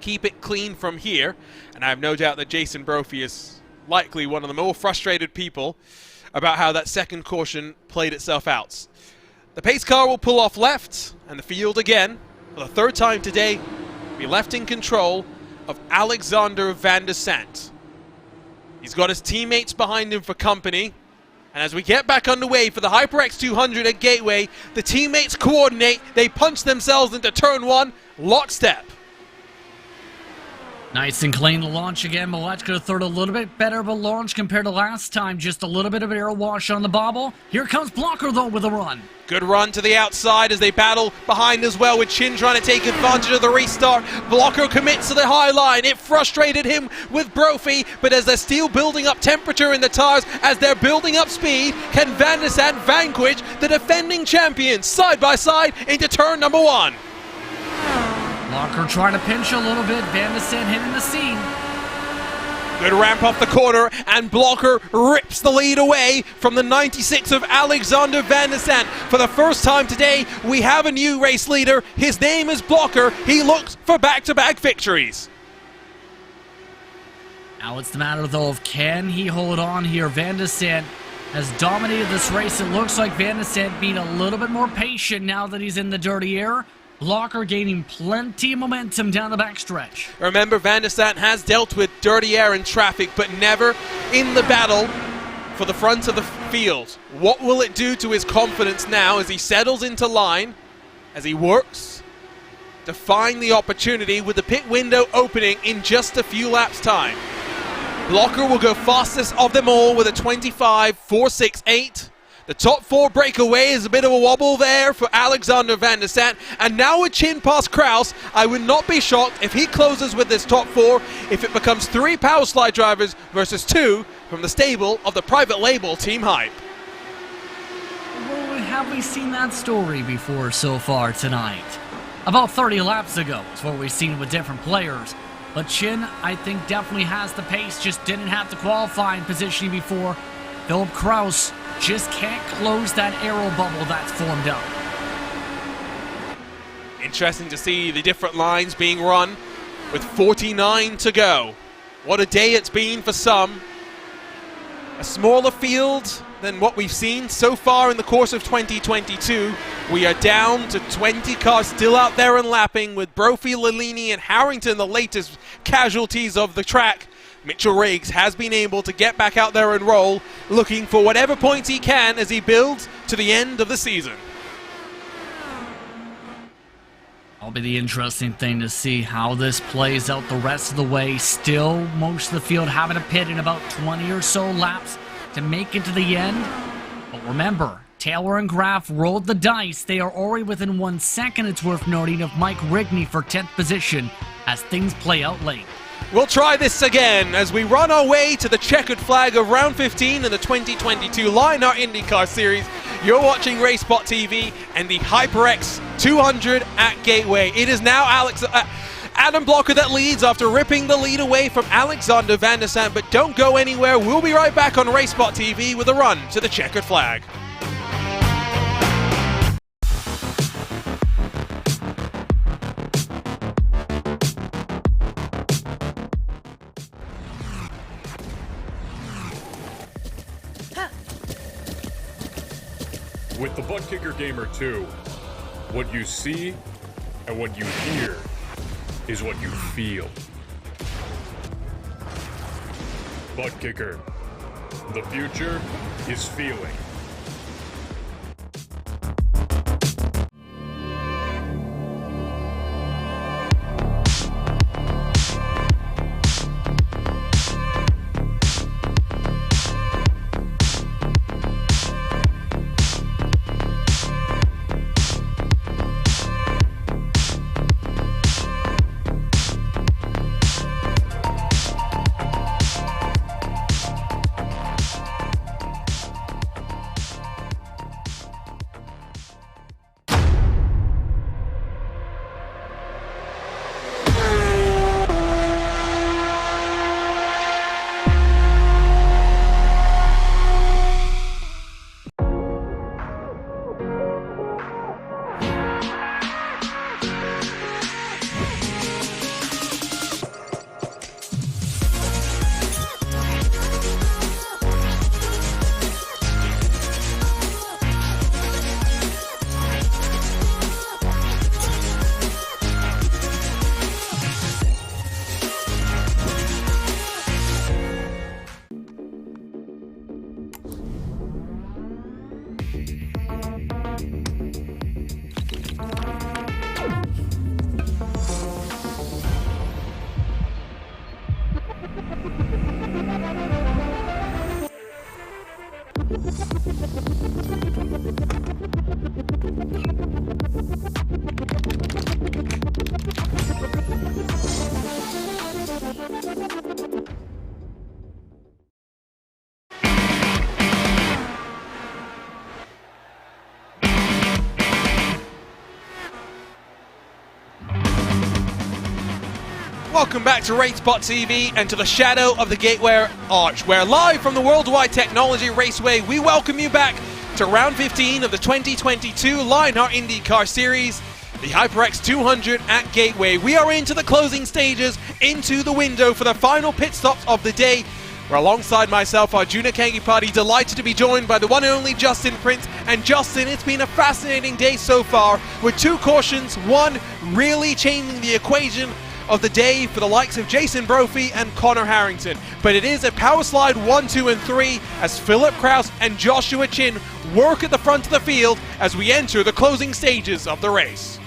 keep it clean from here. And I have no doubt that Jason Brophy is likely one of the more frustrated people about how that second caution played itself out. The pace car will pull off left, and the field again, for the 3rd time today, will be left in control of Alexander Van der Sant. He's got his teammates behind him for company, and as we get back underway for the HyperX 200 at Gateway, the teammates coordinate, they punch themselves into turn 1, lockstep. Nice and clean the launch again. Malechka third, a little bit better of a launch compared to last time. Just a little bit of air wash on the bobble. Here comes Blocker, though, with a run. Good run to the outside as they battle behind as well, with Chin trying to take advantage of the restart. Blocker commits to the high line. It frustrated him with Brophy, but as they're still building up temperature in the tires, as they're building up speed, can Van der Sant vanquish the defending champions side by side into turn number 1? Blocker trying to pinch a little bit. Van der Sant hitting the scene. Good ramp off the corner, and Blocker rips the lead away from the 96 of Alexander Van der Sant. For the first time today, we have a new race leader. His name is Blocker. He looks for back-to-back victories. Now it's the matter, though, of can he hold on here. Van der Sant has dominated this race. It looks like Van der Sant being a little bit more patient now that he's in the dirty air. Blocker gaining plenty of momentum down the backstretch. Remember, Van der Sant has dealt with dirty air and traffic, but never in the battle for the front of the field. What will it do to his confidence now as he settles into line, as he works to find the opportunity with the pit window opening in just a few laps' time. Blocker will go fastest of them all with a 25.468. The top 4 breakaway is a bit of a wobble there for Alexander Van der Sant. And now with Chin past Kraus, I would not be shocked if he closes with this top 4 if it becomes 3 power slide drivers versus 2 from the stable of the private label Team Hype. Well, have we seen that story before so far tonight? About 30 laps ago is what we've seen with different players. But Chin, I think, definitely has the pace, just didn't have the qualifying positioning before. Philip Kraus just can't close that aero bubble that's formed up. Interesting to see the different lines being run with 49 to go. What a day it's been for some. A smaller field than what we've seen so far in the course of 2022. We are down to 20 cars still out there and lapping, with Brophy, Lalini and Harrington the latest casualties of the track. Mitchell Riggs has been able to get back out there and roll, looking for whatever points he can as he builds to the end of the season. That'll be the interesting thing to see how this plays out the rest of the way. Still, most of the field having a pit in about 20 or so laps to make it to the end. But remember, Taylor and Graf rolled the dice. They are already within 1 second, it's worth noting, of Mike Rigney for 10th position as things play out late. We'll try this again as we run our way to the checkered flag of round 15 in the 2022 Lionheart IndyCar Series. You're watching RaceSpot TV and the HyperX 200 at Gateway. It is now Adam Blocker that leads after ripping the lead away from Alexander Van der Sant, but don't go anywhere. We'll be right back on RaceSpot TV with a run to the checkered flag. With the Butt Kicker Gamer 2, what you see and what you hear is what you feel. Butt Kicker. The future is feeling. Welcome back to RaceSpot TV and to the shadow of the Gateway Arch, where live from the Worldwide Technology Raceway, we welcome you back to round 15 of the 2022 Lionheart IndyCar Series, the HyperX 200 at Gateway. We are into the closing stages, into the window for the final pit stops of the day. We're alongside myself, Arjuna Kangipati, delighted to be joined by the one and only Justin Prince. And Justin, it's been a fascinating day so far, with 2 cautions, one really changing the equation of the day for the likes of Jason Brophy and Connor Harrington. But it is a power slide 1, 2 and 3 as Philip Kraus and Joshua Chin work at the front of the field as we enter the closing stages of the race.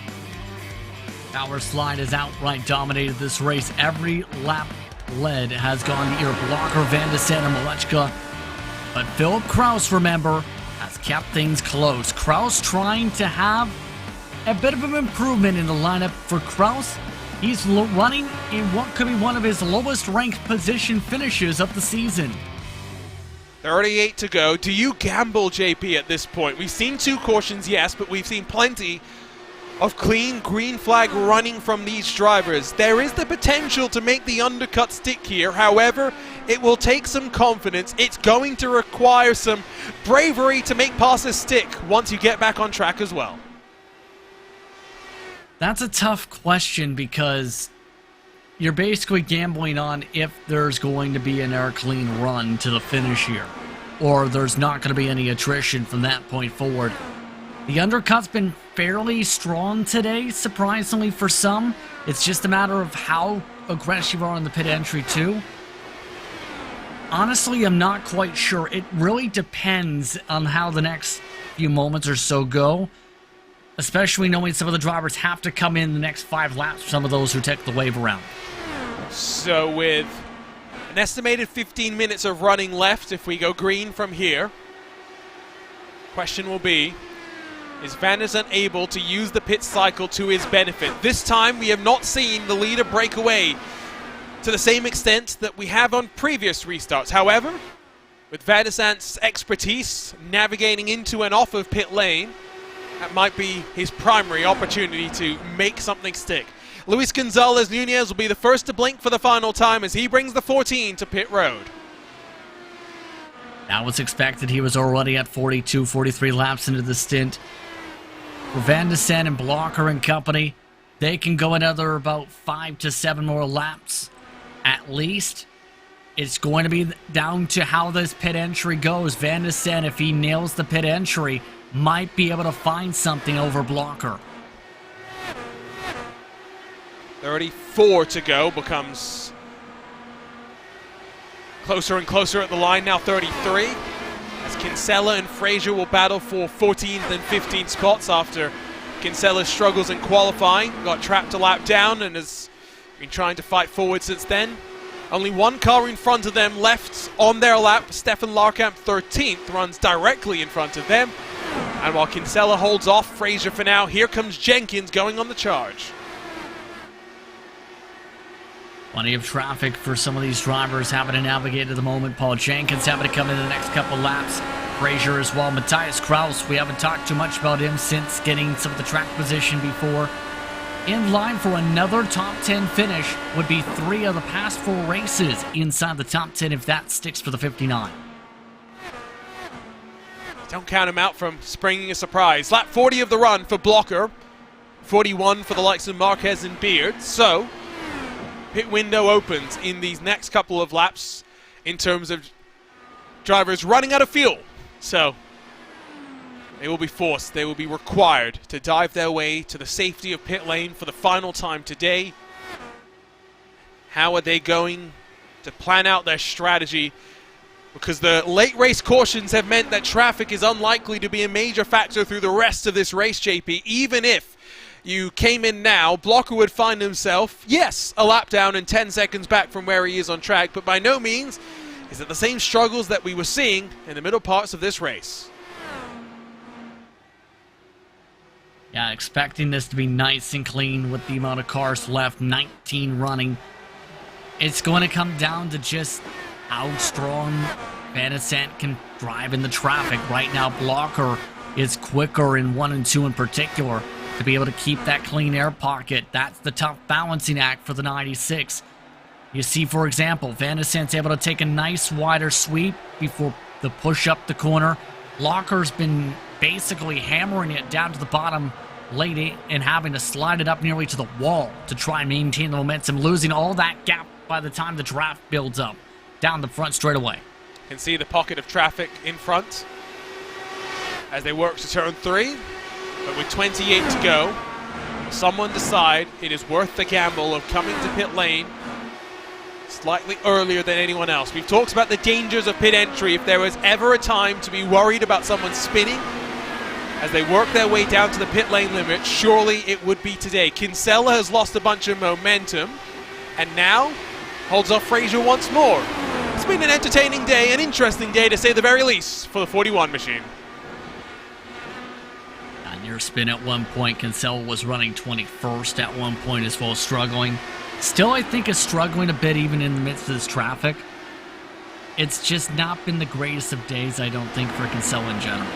Power Slide has outright dominated this race. Every lap led has gone to either Blocker, Van de Sande, and Malechka. But Philip Kraus, remember, has kept things close. Kraus trying to have a bit of an improvement in the lineup. For Kraus, he's running in what could be one of his lowest ranked position finishes of the season. 38 to go. Do you gamble, JP, at this point? We've seen 2 cautions, yes, but we've seen plenty of clean green flag running from these drivers. There is the potential to make the undercut stick here. However, it will take some confidence. It's going to require some bravery to make passes stick once you get back on track as well. That's a tough question because you're basically gambling on if there's going to be an air clean run to the finish here, or there's not going to be any attrition from that point forward. The undercut's been fairly strong today, surprisingly for some. It's just a matter of how aggressive you are on the pit entry too. Honestly, I'm not quite sure. It really depends on how the next few moments or so go, especially knowing some of the drivers have to come in the next 5 laps for some of those who take the wave around. So with an estimated 15 minutes of running left, if we go green from here, question will be, is Van der Sande able to use the pit cycle to his benefit? This time we have not seen the leader break away to the same extent that we have on previous restarts. However, with Van der Sande's expertise navigating into and off of pit lane, that might be his primary opportunity to make something stick. Luis Gonzalez Nunez will be the first to blink for the final time as he brings the 14 to pit road. That was expected. He was already at 42, 43 laps into the stint. For Van de Sande and Blocker and company, they can go another about 5 to 7 more laps at least. It's going to be down to how this pit entry goes. Van de Sande, if he nails the pit entry, might be able to find something over Blocker. 34 to go, becomes closer and closer at the line now. 33 as Kinsella and Frazier will battle for 14th and 15th spots after Kinsella's struggles in qualifying. Got trapped a lap down and has been trying to fight forward since then. Only one car in front of them left on their lap. Stefan Larkamp, 13th, runs directly in front of them. And while Kinsella holds off Frazier for now, here comes Jenkins going on the charge. Plenty of traffic for some of these drivers having to navigate at the moment. Paul Jenkins having to come in the next couple laps. Frazier as well. Matthias Kraus, we haven't talked too much about him since getting some of the track position before. In line for another top 10 finish would be 3 of the past 4 races inside the top 10 if that sticks for the 59. Don't count him out from springing a surprise. Lap 40 of the run for Blocker. 41 for the likes of Marquez and Beard. So pit window opens in these next couple of laps in terms of drivers running out of fuel. So they will be forced, they will be required to dive their way to the safety of pit lane for the final time today. How are they going to plan out their strategy? Because the late race cautions have meant that traffic is unlikely to be a major factor through the rest of this race, JP. Even if you came in now, Blocker would find himself, yes, a lap down and 10 seconds back from where he is on track, but by no means is it the same struggles that we were seeing in the middle parts of this race. Yeah, expecting this to be nice and clean with the amount of cars left, 19 running. It's going to come down to just how strong Van de Sande can drive in the traffic. Right now, Blocker is quicker in 1 and 2 in particular to be able to keep that clean air pocket. That's the tough balancing act for the 96. You see, for example, Van de Sande's able to take a nice wider sweep before the push up the corner. Blocker's been basically hammering it down to the bottom late and having to slide it up nearly to the wall to try and maintain the momentum, losing all that gap by the time the draft builds up down the front straightaway. You can see the pocket of traffic in front as they work to turn 3. But with 28 to go, someone decide it is worth the gamble of coming to pit lane slightly earlier than anyone else. We've talked about the dangers of pit entry. If there was ever a time to be worried about someone spinning, as they work their way down to the pit lane limit. Surely it would be today. Kinsella has lost a bunch of momentum and now holds off Frazier once more. It's been an entertaining day, an interesting day to say the very least for the 41 machine. On near spin at one point, Kinsella was running 21st at one point as well, struggling. Still, I think is struggling a bit even in the midst of this traffic. It's just not been the greatest of days, I don't think, for Kinsella in general.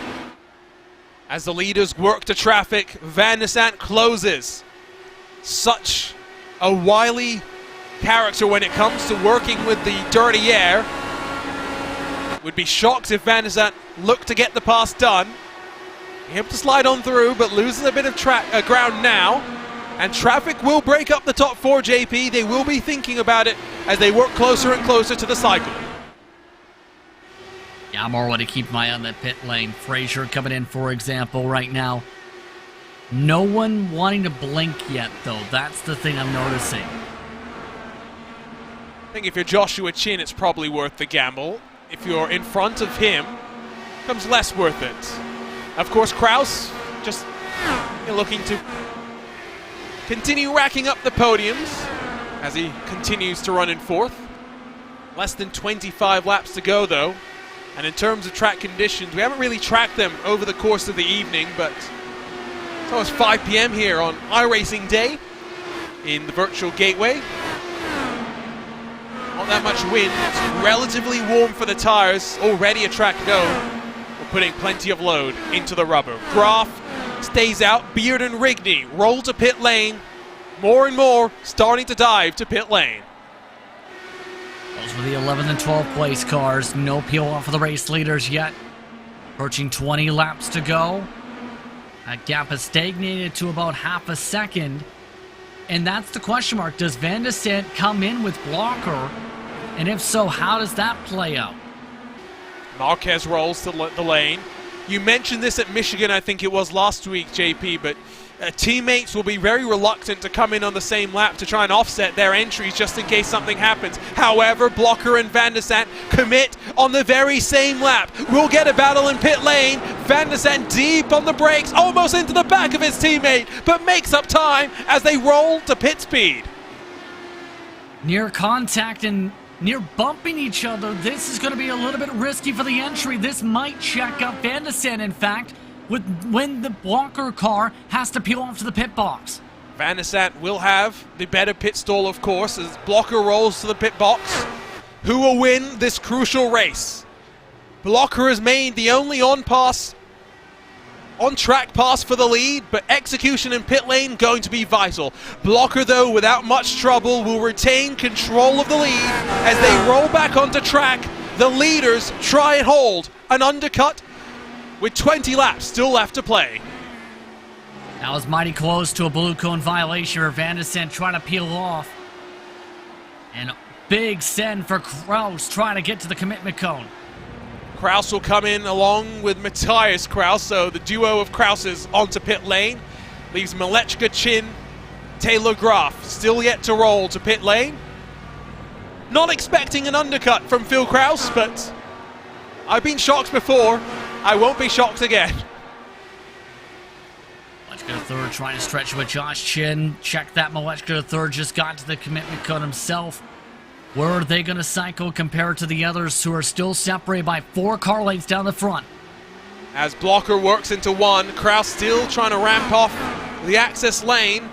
As the leaders work to traffic, Van de Sant closes. Such a wily character when it comes to working with the dirty air. Would be shocked if Van de Sant looked to get the pass done. Able to slide on through, but loses a bit of ground now. And traffic will break up the top four, JP. They will be thinking about it as they work closer and closer to the cycle. Yeah, I'm already keeping my eye on that pit lane. Frazier coming in, for example, right now. No one wanting to blink yet, though. That's the thing I'm noticing. I think if you're Joshua Chin, it's probably worth the gamble. If you're in front of him, it becomes less worth it. Of course, Kraus just looking to continue racking up the podiums as he continues to run in fourth. Less than 25 laps to go, though. And in terms of track conditions, we haven't really tracked them over the course of the evening, but it's almost 5 p.m. here on iRacing Day in the virtual gateway. Not that much wind. It's relatively warm for the tires. Already a track known for putting plenty of load into the rubber. Graf stays out. Beard and Rigney roll to pit lane. More and more starting to dive to pit lane. Those were the 11th and 12th place cars. No peel off of the race leaders yet. Approaching 20 laps to go. That gap has stagnated to about half a second. And that's the question mark. Does Van de Sant come in with blocker? And if so, how does that play out? Marquez rolls to the lane. You mentioned this at Michigan, I think it was last week, JP, but teammates will be very reluctant to come in on the same lap to try and offset their entries just in case something happens. However, Blocker and Van de Sant commit on the very same lap. We'll get a battle in pit lane. Van de Sant deep on the brakes, almost into the back of his teammate, but makes up time as they roll to pit speed. Near contact and near bumping each other. This is going to be a little bit risky for the entry. This might check up Van de Sant, in fact, when the blocker car has to peel off to the pit box. Van de Sant will have the better pit stall, of course, as Blocker rolls to the pit box. Who will win this crucial race? Blocker has made the only on-track pass for the lead, but execution in pit lane going to be vital. Blocker, though, without much trouble, will retain control of the lead as they roll back onto track. The leaders try and hold an undercut with 20 laps still left to play. That was mighty close to a blue cone violation for Van de Sant trying to peel off. And a big send for Kraus trying to get to the commitment cone. Kraus will come in along with Matthias Kraus, so the duo of Krauses onto pit lane. Leaves Malechka, Chin, Taylor Graf still yet to roll to pit lane. Not expecting an undercut from Phil Kraus, but I've been shocked before. I won't be shocked again. Malechka third trying to stretch with Josh Chin. Check that Malechka third just got to the commitment cone himself. Where are they going to cycle compared to the others who are still separated by 4 car lengths down the front? As Blocker works into one, Kraus still trying to ramp off the access lane.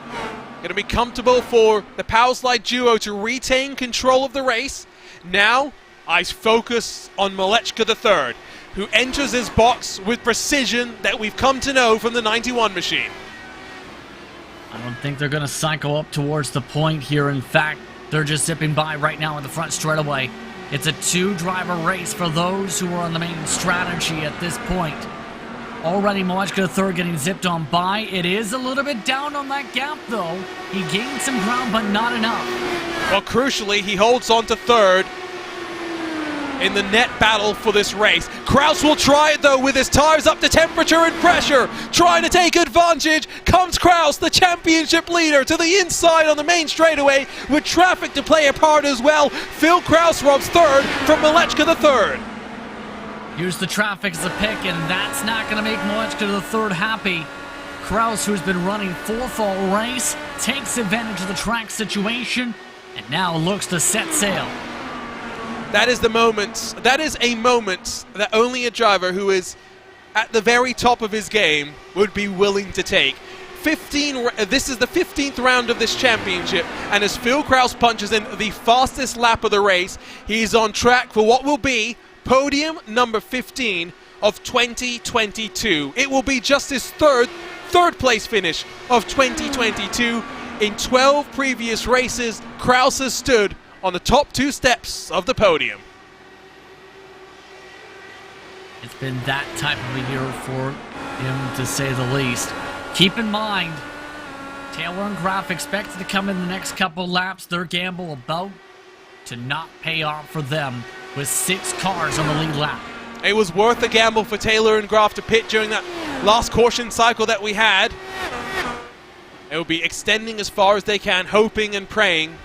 Going to be comfortable for the Power Slide duo to retain control of the race. Now, eyes focus on Malechka III, who enters his box with precision that we've come to know from the 91 machine. I don't think they're going to cycle up towards the point here. In fact, they're just zipping by right now in the front straightaway. It's a 2-driver race for those who are on the main strategy at this point. Already Malechka third getting zipped on by. It is a little bit down on that gap though. He gained some ground but not enough. Well, crucially, he holds on to third in the net battle for this race. Kraus will try it though with his tires up to temperature and pressure. Trying to take advantage. Comes Kraus, the championship leader, to the inside on the main straightaway with traffic to play a part as well. Phil Kraus robs third from Malechka III. Use the traffic as a pick, and that's not going to make much to the third happy. Kraus, who's been running fourth all race, takes advantage of the track situation and now looks to set sail. That is the moment. That is a moment that only a driver who is at the very top of his game would be willing to take. This is the 15th round of this championship, and as Phil Kraus punches in the fastest lap of the race, he's on track for what will be podium number 15 of 2022. It will be just his third place finish of 2022. In 12 previous races, Kraus has stood on the top 2 steps of the podium. It's been that type of a year for him, to say the least. Keep in mind, Taylor and Graf expected to come in the next couple laps. Their gamble about to not pay off for them with 6 cars on the lead lap. It was worth a gamble for Taylor and Graf to pit during that last caution cycle that we had. It will be extending as far as they can, hoping and praying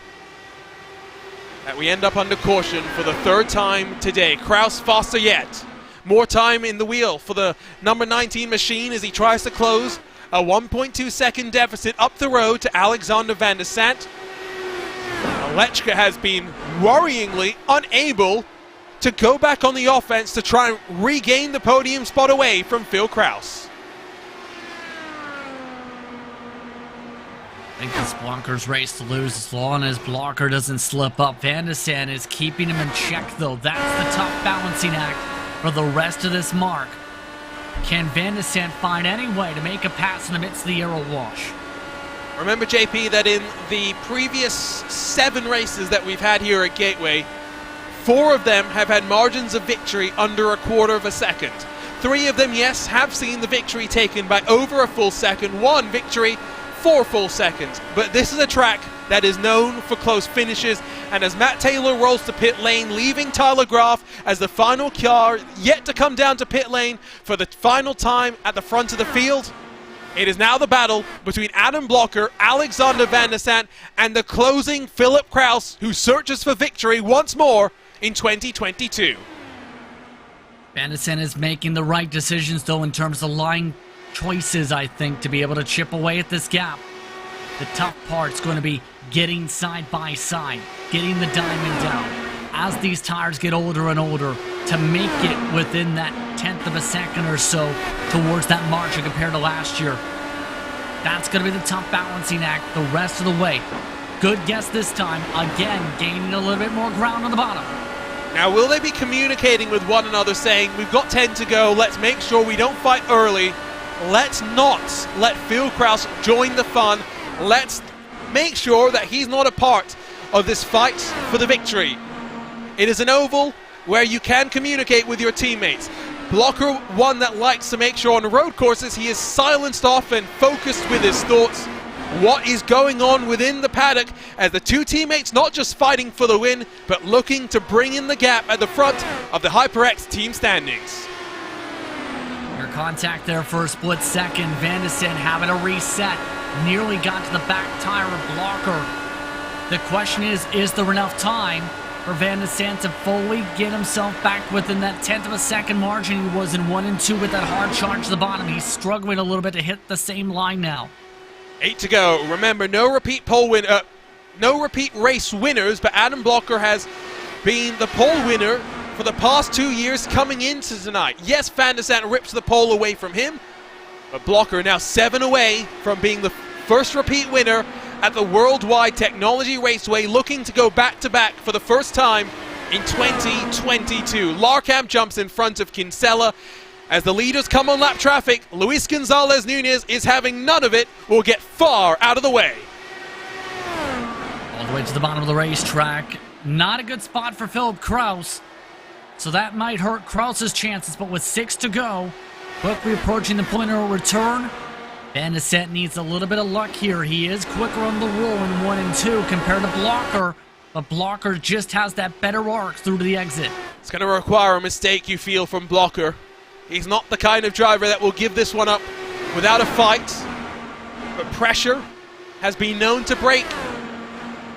that we end up under caution for the 3rd time today. Kraus faster yet. More time in the wheel for the number 19 machine as he tries to close a 1.2 second deficit up the road to Alexander van der Sant. Lechka has been worryingly unable to go back on the offense to try and regain the podium spot away from Phil Kraus. I think this Blocker's race to lose as long as Blocker doesn't slip up. Van der Sant is keeping him in check, though. That's the tough balancing act for the rest of this mark. Can Van der Sant find any way to make a pass in the midst of the aero wash? Remember, JP, that in the previous 7 races that we've had here at Gateway, 4 of them have had margins of victory under a quarter of a second. 3 of them, yes, have seen the victory taken by over a full second. 1 victory, 4 full seconds. But this is a track that is known for close finishes, and as Matt Taylor rolls to pit lane, leaving Tyler Graf as the final car yet to come down to pit lane for the final time at the front of the field, it is now the battle between Adam Blocker, Alexander van der Sant, and the closing Philip Kraus, who searches for victory once more in 2022. Van der Sant is making the right decisions, though, in terms of line choices, I think, to be able to chip away at this gap. The tough part's going to be getting side by side, getting the diamond down as these tires get older and older to make it within that 1/10 of a second or so towards that margin compared to last year. That's going to be the tough balancing act the rest of the way. Good guess this time, again, gaining a little bit more ground on the bottom. Now, will they be communicating with one another saying, we've got 10 to go, let's make sure we don't fight early. Let's not let Phil Kraus join the fun. Let's make sure that he's not a part of this fight for the victory. It is an oval where you can communicate with your teammates. Blocker, one that likes to make sure on road courses he is silenced off and focused with his thoughts. What is going on within the paddock as the 2 teammates not just fighting for the win, but looking to bring in the gap at the front of the HyperX team standings. Your contact there for a split second. Van der Sant having a reset. Nearly got to the back tire of Blocker. The question is there enough time for Van der Sant to fully get himself back within that 1/10 of a second margin he was in 1 and 2 with that hard charge to the bottom? He's struggling a little bit to hit the same line now. 8 to go. Remember, no repeat race winners, but Adam Blocker has been the pole winner for the past 2 years coming into tonight. Yes, Van der Sant rips the pole away from him, but Blocker now 7 away from being the first repeat winner at the Worldwide Technology Raceway, looking to go back-to-back for the first time in 2022. Larkamp jumps in front of Kinsella. As the leaders come on lap traffic, Luis Gonzalez Nunez is having none of it, will get far out of the way. All the way to the bottom of the racetrack. Not a good spot for Philip Kraus, so that might hurt Kraus's chances, but with 6 to go, quickly approaching the point of return, Van der Sant needs a little bit of luck here. He is quicker on the roll in 1 and 2 compared to Blocker, but Blocker just has that better arc through to the exit. It's going to require a mistake, you feel, from Blocker. He's not the kind of driver that will give this one up without a fight, but pressure has been known to break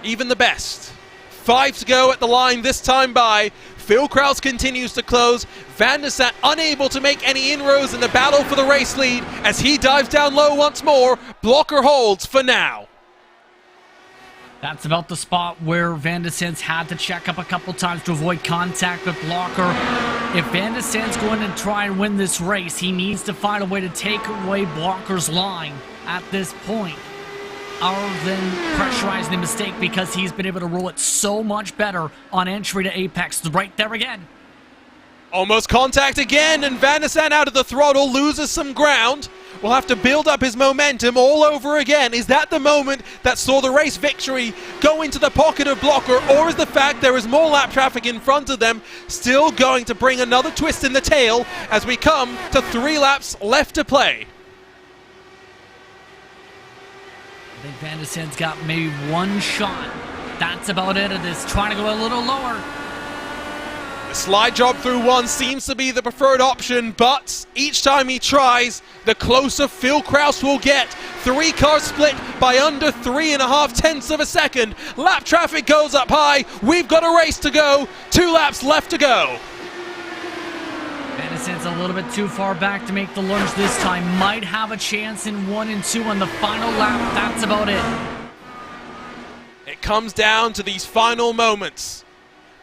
even the best. 5 to go at the line, this time by Phil Kraus continues to close. Van der Sant unable to make any inroads in the battle for the race lead as he dives down low once more. Blocker holds for now. That's about the spot where Van der Sant's had to check up a couple times to avoid contact with Blocker. If Van der Sant's going to try and win this race, he needs to find a way to take away Blocker's line at this point, other than pressurizing the mistake, because he's been able to roll it so much better on entry to Apex. Right there again. Almost contact again, and Van der Sant out of the throttle loses some ground. Will have to build up his momentum all over again. Is that the moment that saw the race victory go into the pocket of Blocker, or is the fact there is more lap traffic in front of them still going to bring another twist in the tail as we come to 3 laps left to play? I think Van der Sant's got maybe one shot. That's about it. It is trying to go a little lower. The slide job through 1 seems to be the preferred option, but each time he tries, the closer Phil Kraus will get. 3 cars split by under 3.5 tenths of a second. Lap traffic goes up high. We've got a race to go. 2 laps left to go. Van der Sant's a little bit too far back to make the lunge this time. Might have a chance in 1 and 2 on the final lap. That's about it. It comes down to these final moments.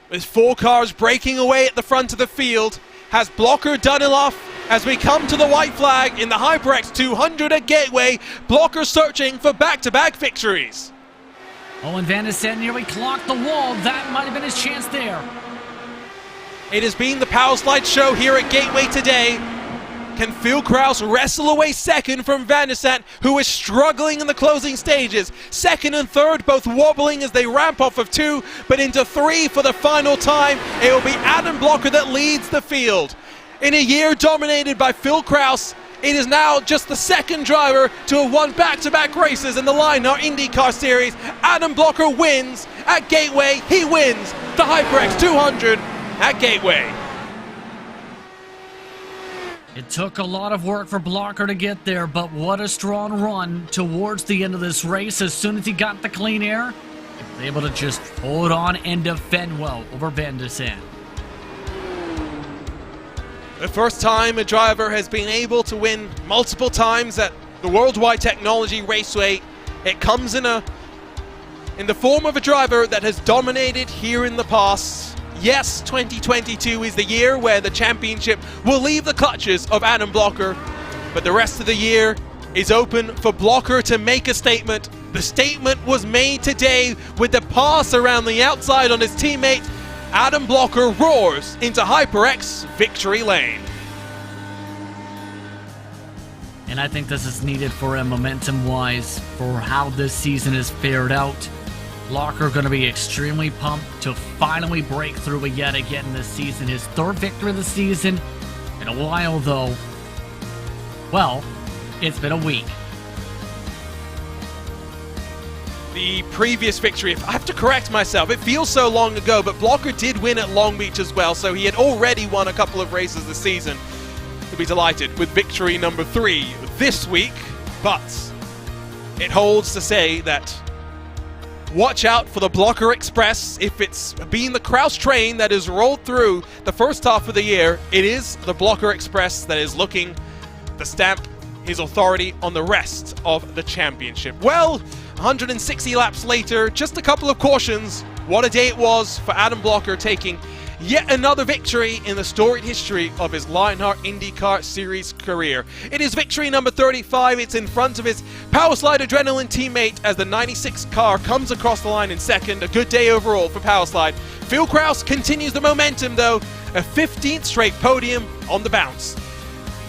With 4 cars breaking away at the front of the field, has Blocker done enough as we come to the white flag in the HyperX 200 at Gateway? Blocker searching for back-to-back victories. Oh, and Van der Sant nearly clocked the wall. That might have been his chance there. It has been the Power Slide show here at Gateway today. Can Phil Kraus wrestle away second from Van der Sant, who is struggling in the closing stages? Second and third both wobbling as they ramp off of 2, but into 3 for the final time. It will be Adam Blocker that leads the field. In a year dominated by Phil Kraus, it is now just the second driver to have won back-to-back races in the LIS Rd IndyCar Series. Adam Blocker wins at Gateway. He wins the HyperX 200 at Gateway. It took a lot of work for Blocker to get there, but what a strong run towards the end of this race. As soon as he got the clean air, he was able to just hold on and defend well over Van der Sant. The first time a driver has been able to win multiple times at the Worldwide Technology Raceway, it comes in the form of a driver that has dominated here in the past. Yes, 2022 is the year where the championship will leave the clutches of Adam Blocker, but the rest of the year is open for Blocker to make a statement. The statement was made today with the pass around the outside on his teammate. Adam Blocker roars into HyperX victory lane. And I think this is needed for him momentum-wise for how this season has fared out. Blocker going to be extremely pumped to finally break through yet again this season. His 3rd victory of the season in a while, though. Well, it's been a week. The previous victory, I have to correct myself, it feels so long ago, but Blocker did win at Long Beach as well, so he had already won a couple of races this season. He'll be delighted with victory number 3 this week, but it holds to say that watch out for the Blocker Express. If it's been the Kraus train that has rolled through the first half of the year, it is the Blocker Express that is looking to stamp his authority on the rest of the championship. Well, 160 laps later, just a couple of cautions. What a day it was for Adam Blocker, taking yet another victory in the storied history of his LIS Rd IndyCar Series career. It is victory number 35. It's in front of his Power Slide Adrenaline teammate as the 96 car comes across the line in second. A good day overall for Power Slide. Phil Kraus continues the momentum though. A 15th straight podium on the bounce.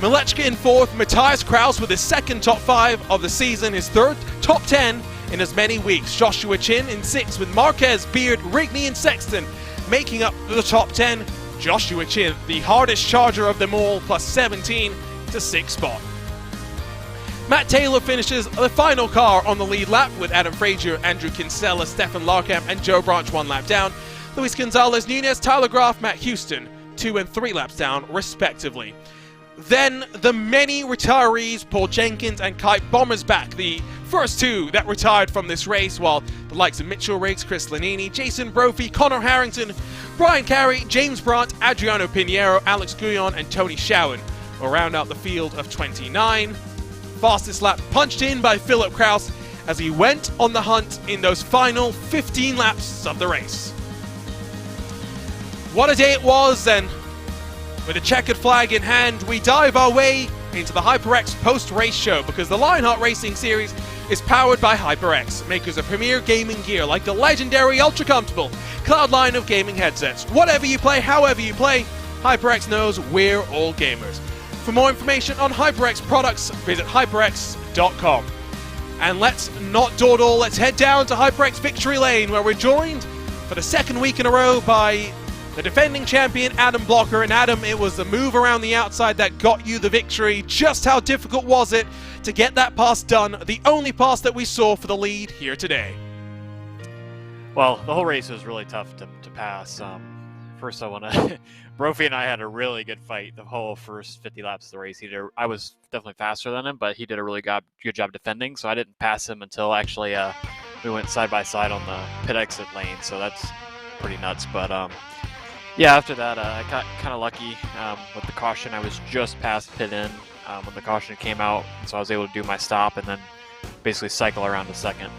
Malechka in 4th, Matthias Kraus with his 2nd top 5 of the season, his 3rd top 10 in as many weeks. Joshua Chin in 6th with Marquez, Beard, Rigney and Sexton making up the top 10. Joshua Chin, the hardest charger of them all, plus 17 to 6th spot. Matt Taylor finishes the final car on the lead lap with Adam Frazier, Andrew Kinsella, Stefan Larkamp and Joe Branch 1 lap down. Luis Gonzalez, Nunez, Tyler Graf, Matt Houston 2 and 3 laps down respectively. Then the many retirees, Paul Jenkins and Kite Bommersbach, the first two that retired from this race, while the likes of Mitchell Riggs, Chris Lanini, Jason Brophy, Connor Harrington, Brian Carey, James Brandt, Adriano Pinheiro, Alex Guyon, and Tony Schowen will round out the field of 29. Fastest lap punched in by Philip Kraus as he went on the hunt in those final 15 laps of the race. What a day it was, and with a checkered flag in hand, we dive our way into the HyperX post-race show, because the Lionheart Racing Series is powered by HyperX, makers of premier gaming gear like the legendary ultra-comfortable Cloud line of gaming headsets. Whatever you play, however you play, HyperX knows we're all gamers. For more information on HyperX products, visit hyperx.com. And let's not dawdle, let's head down to HyperX Victory Lane, where we're joined for the second week in a row by the defending champion, Adam Blocker. And Adam, it was the move around the outside that got you the victory. Just how difficult was it to get that pass done? The only pass that we saw for the lead here today. Well, the whole race was really tough to pass. First, I want to... Brophy and I had a really good fight the whole first 50 laps of the race. I was definitely faster than him, but he did a really good job defending, so I didn't pass him until actually we went side by side on the pit exit lane, so that's pretty nuts. But yeah, after that, I got kind of lucky with the caution. I was just past pit in when the caution came out, so I was able to do my stop and then basically cycle around to second.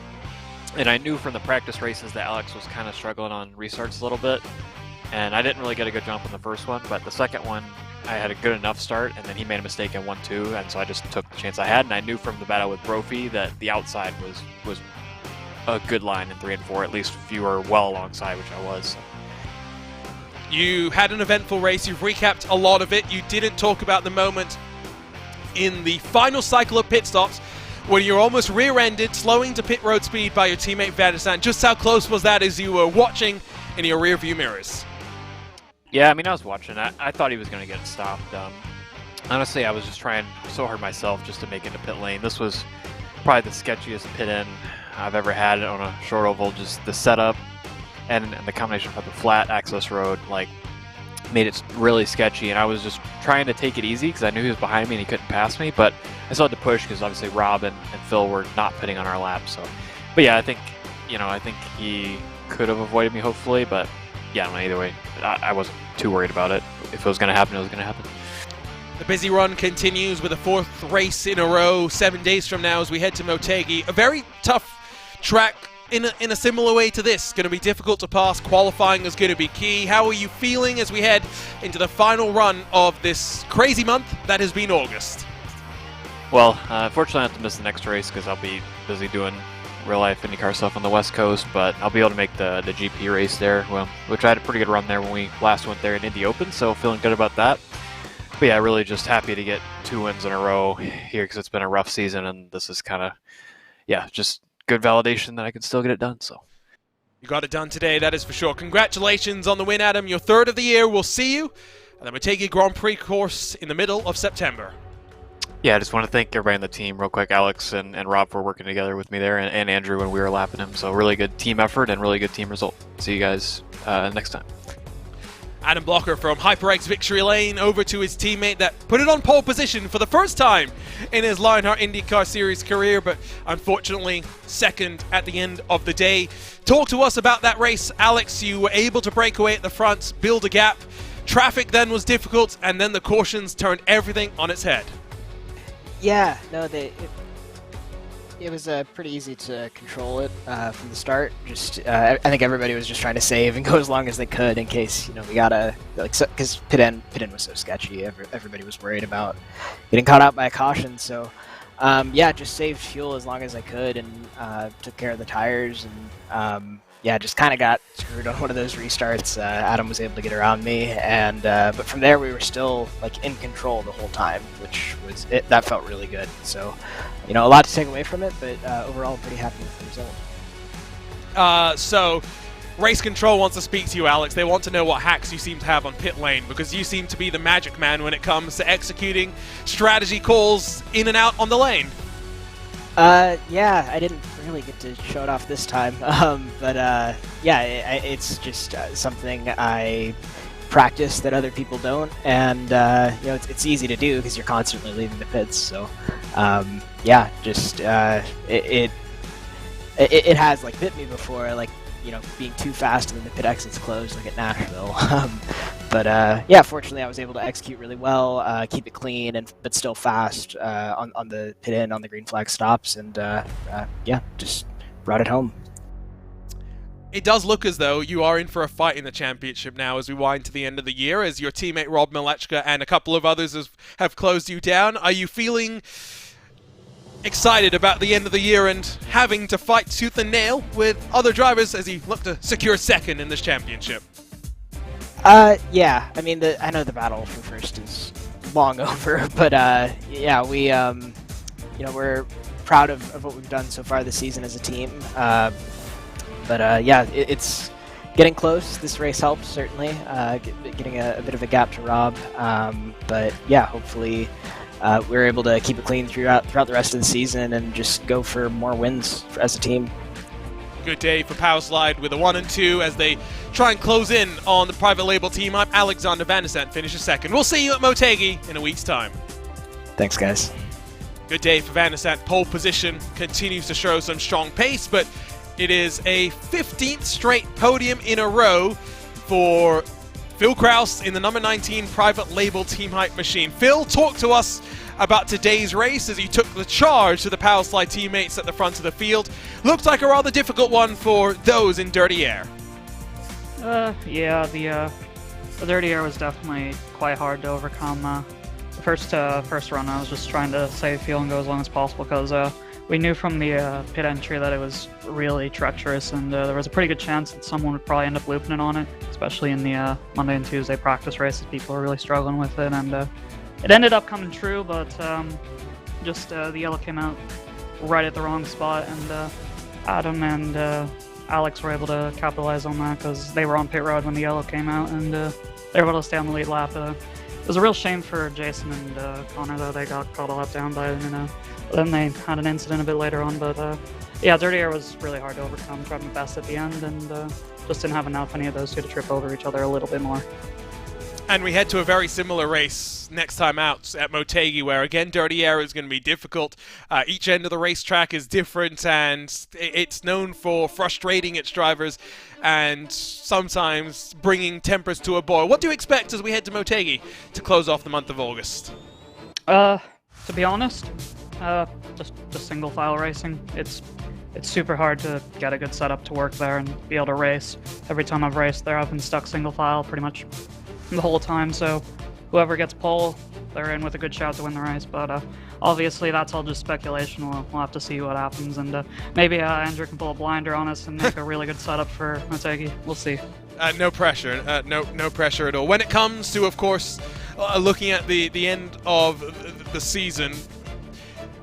And I knew from the practice races that Alex was kind of struggling on restarts a little bit, and I didn't really get a good jump on the first one, but the second one, I had a good enough start, and then he made a mistake in 1-2, and so I just took the chance I had, and I knew from the battle with Brophy that the outside was a good line in 3 and 4, at least if you were well alongside, which I was. You had an eventful race, you've recapped a lot of it. You didn't talk about the moment in the final cycle of pit stops when you're almost rear-ended, slowing to pit road speed by your teammate Vadistan. Just how close was that as you were watching in your rear view mirrors? Yeah, I mean, I was watching. I thought he was going to get stopped. Honestly, I was just trying so hard myself just to make it to pit lane. This was probably the sketchiest pit in I've ever had on a short oval. Just the setup and the combination of the flat access road, like, made it really sketchy. And I was just trying to take it easy because I knew he was behind me and he couldn't pass me. But I still had to push because obviously Rob and Phil were not pitting on our lap. So, but yeah, I think he could have avoided me hopefully. But yeah, either way, I wasn't too worried about it. If it was going to happen, it was going to happen. The busy run continues with a fourth race in a row 7 days from now as we head to Motegi. A very tough track in a similar way to this. Going to be difficult to pass. Qualifying is going to be key. How are you feeling as we head into the final run of this crazy month that has been August? Well, unfortunately I have to miss the next race because I'll be busy doing real-life IndyCar stuff on the West Coast, but I'll be able to make the GP race there, well, which I had a pretty good run there when we last went there in Indy Open, so feeling good about that. But yeah, really just happy to get 2 wins in a row here because it's been a rough season, and this is kind of, yeah, just good validation that I can still get it done. So you got it done today, that is for sure. Congratulations on the win, Adam. Your third of the year. We'll see you at the Motegi Grand Prix course in the middle of September. Yeah, I just want to thank everybody on the team real quick. Alex and Rob for working together with me there, and Andrew when we were lapping him. So really good team effort and really good team result. See you guys next time. Adam Blocker from HyperX Victory Lane over to his teammate that put it on pole position for the first time in his Lionheart IndyCar Series career, but unfortunately second at the end of the day. Talk to us about that race, Alex. You were able to break away at the front, build a gap. Traffic then was difficult, and then the cautions turned everything on its head. Yeah, no, it was pretty easy to control it from the start. Just I think everybody was just trying to save and go as long as they could in case we gotta because pit end was so sketchy. Everybody was worried about getting caught out by a caution. So yeah, just saved fuel as long as I could and took care of the tires and yeah, just kind of got screwed on one of those restarts. Adam was able to get around me, and but from there we were still in control the whole time, which was that felt really good. So, a lot to take away from it, but overall pretty happy with the result. So, Race Control wants to speak to you, Alex. They want to know what hacks you seem to have on pit lane, because you seem to be the magic man when it comes to executing strategy calls in and out on the lane. Yeah, I didn't really get to show it off this time, but yeah, it's just something I practice that other people don't, and it's easy to do because you're constantly leaving the pits. So it has like bit me before, like being too fast and then the pit exits closed, like at Nashville. But fortunately I was able to execute really well, keep it clean but still fast on the pit in on the green flag stops, and just brought it home. It does look as though you are in for a fight in the championship now as we wind to the end of the year, as your teammate Rob Malechka and a couple of others have closed you down. Are you feeling excited about the end of the year and having to fight tooth and nail with other drivers as you look to secure second in this championship? Yeah. I mean, I know the battle for first is long over, but we're proud of what we've done so far this season as a team. It's getting close. This race helps, certainly, getting a bit of a gap to Rob. Hopefully we're able to keep it clean throughout the rest of the season and just go for more wins as a team. Good day for Powerslide with a 1 and 2 as they try and close in on the private label team up. Alexander Vandesant finishes second. We'll see you at Motegi in a week's time. Thanks, guys. Good day for Vandesant. Pole position continues to show some strong pace, but it is a 15th straight podium in a row for Phil Kraus in the number 19 private label Team Hype machine. Phil, talk to us about today's race as he took the charge to the Powerslide teammates at the front of the field. Looked like a rather difficult one for those in Dirty Air. The Dirty Air was definitely quite hard to overcome. The first run I was just trying to save fuel and go as long as possible because we knew from the pit entry that it was really treacherous, and there was a pretty good chance that someone would probably end up looping it on it, especially in the Monday and Tuesday practice races. People were really struggling with it, and it ended up coming true, but the yellow came out right at the wrong spot, and Adam and Alex were able to capitalize on that because they were on pit road when the yellow came out, and they were able to stay on the lead lap. It was a real shame for Jason and Connor, though. They got caught a lap down by it, and then they had an incident a bit later on. But Dirty Air was really hard to overcome. Tried my best at the end, and just didn't have enough any of those two to trip over each other a little bit more. And we head to a very similar race next time out at Motegi, where again Dirty Air is going to be difficult. Each end of the racetrack is different, and it's known for frustrating its drivers and sometimes bringing tempers to a boil. What do you expect as we head to Motegi to close off the month of August? To be honest, just single file racing. It's super hard to get a good setup to work there and be able to race. Every time I've raced there, I've been stuck single file pretty much the whole time, so whoever gets pole, they're in with a good shot to win the race. But obviously that's all just speculation. We'll have to see what happens, and maybe Andrew can pull a blinder on us and make a really good setup for Motegi. We'll see. No pressure. No pressure at all. When it comes to, of course, looking at the end of the season,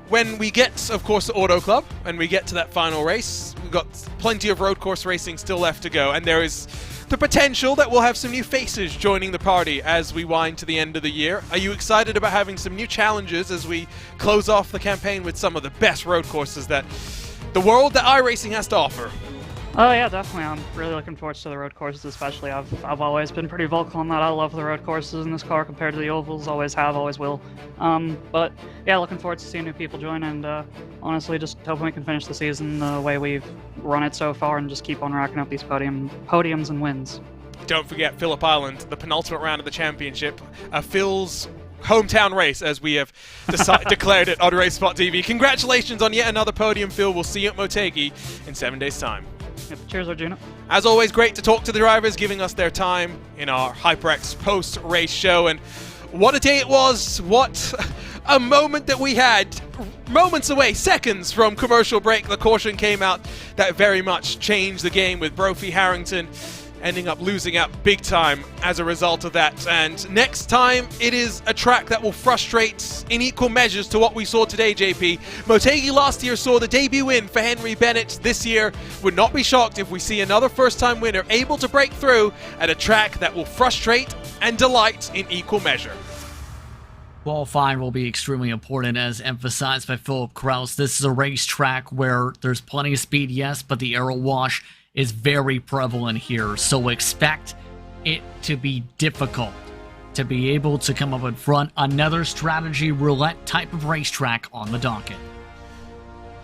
when we get, of course, to Auto Club and we get to that final race, we've got plenty of road course racing still left to go, and there is the potential that we'll have some new faces joining the party as we wind to the end of the year. Are you excited about having some new challenges as we close off the campaign with some of the best road courses that the world that iRacing has to offer? Oh yeah, definitely. I'm really looking forward to the road courses, especially. I've always been pretty vocal on that. I love the road courses in this car compared to the ovals. Always have, always will. But yeah, looking forward to seeing new people join, and honestly, just hoping we can finish the season the way we've run it so far and just keep on racking up these podiums and wins. Don't forget Phillip Island, the penultimate round of the championship. Phil's hometown race, as we have declared it on RaceSpot TV. Congratulations on yet another podium, Phil. We'll see you at Motegi in 7 days' time. Yep. Cheers, Arjuna. As always, great to talk to the drivers, giving us their time in our HyperX post-race show. And what a day it was. What a moment that we had. Moments away, seconds from commercial break, the caution came out that very much changed the game, with Brophy Harrington ending up losing out big time as a result of that. And next time, it is a track that will frustrate in equal measures to what we saw today, JP. Motegi last year saw the debut win for Henry Bennett. This year, would not be shocked if we see another first-time winner able to break through at a track that will frustrate and delight in equal measure. Qualifying will be extremely important, as emphasized by Philip Kraus. This is a racetrack where there's plenty of speed, yes, but the aero wash is very prevalent here. So expect it to be difficult to be able to come up in front. Another strategy roulette type of racetrack on the docket.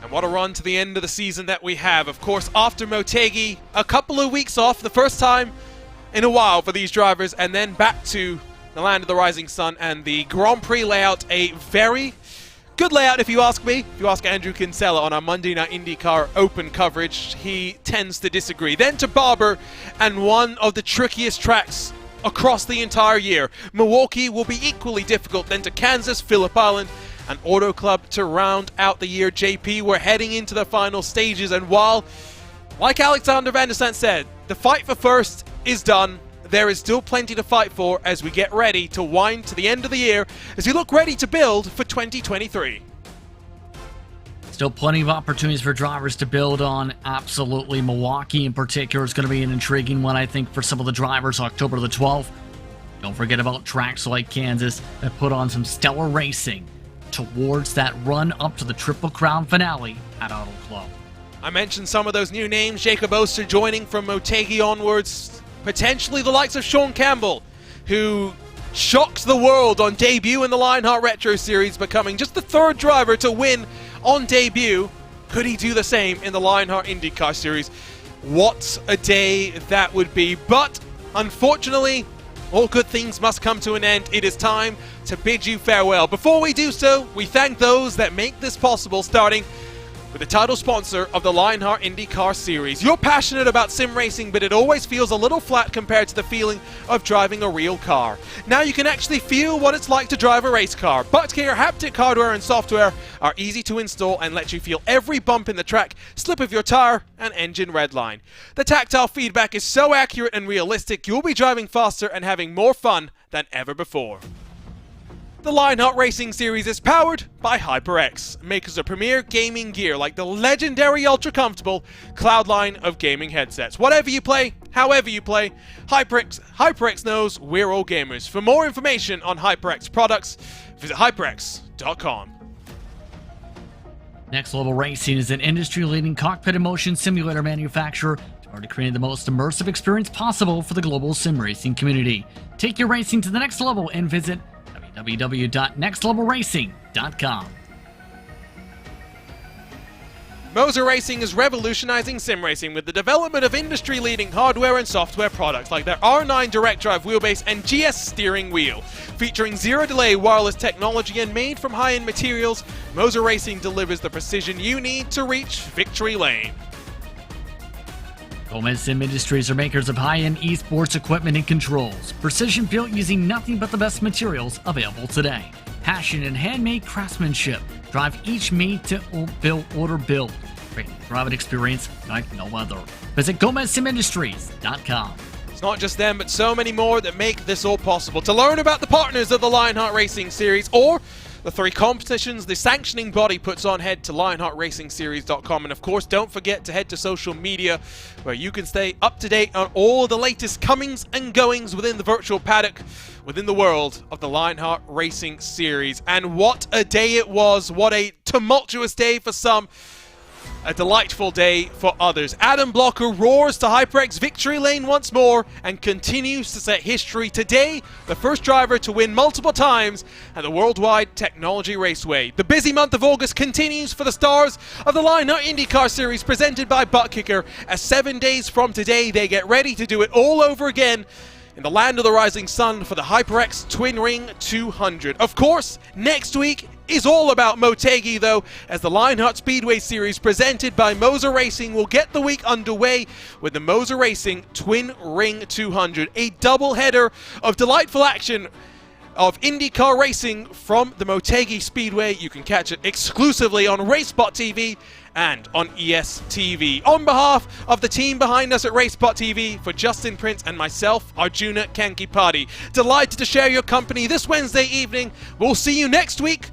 And what a run to the end of the season that we have. Of course, after Motegi, a couple of weeks off, the first time in a while for these drivers, and then back to the Land of the Rising Sun and the Grand Prix layout. A very good layout, if you ask me. If you ask Andrew Kinsella on our Monday Night IndyCar Open coverage, he tends to disagree. Then to Barber, and one of the trickiest tracks across the entire year. Milwaukee will be equally difficult. Then to Kansas, Phillip Island, and Auto Club to round out the year. JP, we're heading into the final stages, and while, like Alexander Van der Sant said, the fight for first is done, there is still plenty to fight for as we get ready to wind to the end of the year, as we look ready to build for 2023. Still plenty of opportunities for drivers to build on. Absolutely. Milwaukee in particular is going to be an intriguing one, I think, for some of the drivers. October the 12th. Don't forget about tracks like Kansas that put on some stellar racing towards that run up to the Triple Crown finale at Auto Club. I mentioned some of those new names. Jacob Oster joining from Motegi onwards. Potentially the likes of Sean Campbell, who shocked the world on debut in the Lionheart Retro Series, becoming just the third driver to win on debut. Could he do the same in the Lionheart IndyCar Series? What a day that would be. But unfortunately, all good things must come to an end. It is time to bid you farewell. Before we do so, we thank those that make this possible, starting with the title sponsor of the Lionheart IndyCar Series. You're passionate about sim racing, but it always feels a little flat compared to the feeling of driving a real car. Now you can actually feel what it's like to drive a race car. Buttgear haptic hardware and software are easy to install and let you feel every bump in the track, slip of your tire, and engine redline. The tactile feedback is so accurate and realistic, you'll be driving faster and having more fun than ever before. The Lionheart Racing Series is powered by HyperX, makers of premier gaming gear like the legendary ultra-comfortable Cloudline of gaming headsets. Whatever you play, however you play, HyperX knows we're all gamers. For more information on HyperX products, visit hyperx.com. Next Level Racing is an industry-leading cockpit and motion simulator manufacturer to create the most immersive experience possible for the global sim racing community. Take your racing to the next level and visit www.nextlevelracing.com. Moser Racing is revolutionizing sim racing with the development of industry-leading hardware and software products like their R9 direct drive wheelbase and GS steering wheel. Featuring zero-delay wireless technology and made from high-end materials, Moser Racing delivers the precision you need to reach victory lane. Gomez Sim Industries are makers of high-end esports equipment and controls. Precision built using nothing but the best materials available today. Passion and handmade craftsmanship drive each made-to-build order build. Create a private experience like no other. Visit GomezSimIndustries.com. It's not just them, but so many more that make this all possible. To learn about the partners of the Lionheart Racing Series or the 3 competitions the sanctioning body puts on, head to LionheartRacingSeries.com. And of course, don't forget to head to social media where you can stay up to date on all the latest comings and goings within the virtual paddock, within the world of the Lionheart Racing Series. And what a day it was. What a tumultuous day for some. A delightful day for others. Adam Blocker roars to HyperX victory lane once more and continues to set history. Today, the first driver to win multiple times at the Worldwide Technology Raceway. The busy month of August continues for the stars of the Lionheart IndyCar Series presented by Buttkicker, as 7 days from today they get ready to do it all over again in the Land of the Rising Sun for the HyperX Twin Ring 200. Of course, next week is all about Motegi though, as the Lionheart Speedway Series presented by Moser Racing will get the week underway with the Moser Racing Twin Ring 200, a double header of delightful action of IndyCar racing from the Motegi Speedway. You can catch it exclusively on RaceSpot TV and on ESTV. On behalf of the team behind us at RaceSpot TV, for Justin Prince and myself, Arjuna Kankipati, delighted to share your company this Wednesday evening. We'll see you next week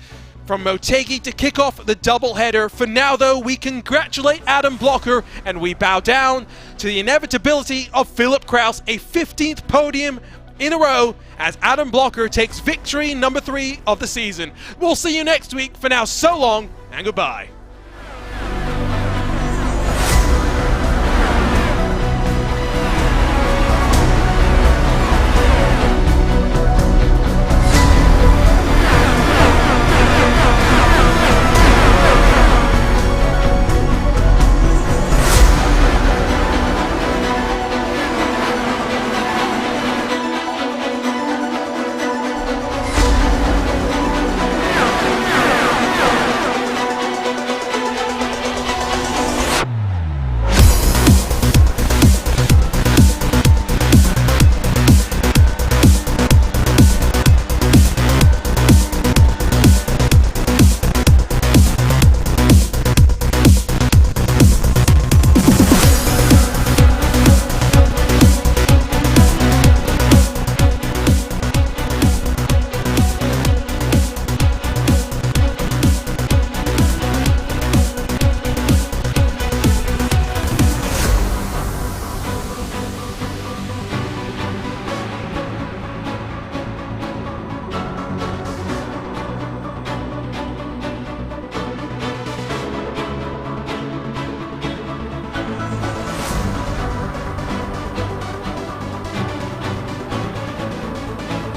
from Motegi to kick off the doubleheader. For now, though, we congratulate Adam Blocker and we bow down to the inevitability of Philip Kraus, a 15th podium in a row as Adam Blocker takes victory number 3 of the season. We'll see you next week. For now, so long and goodbye.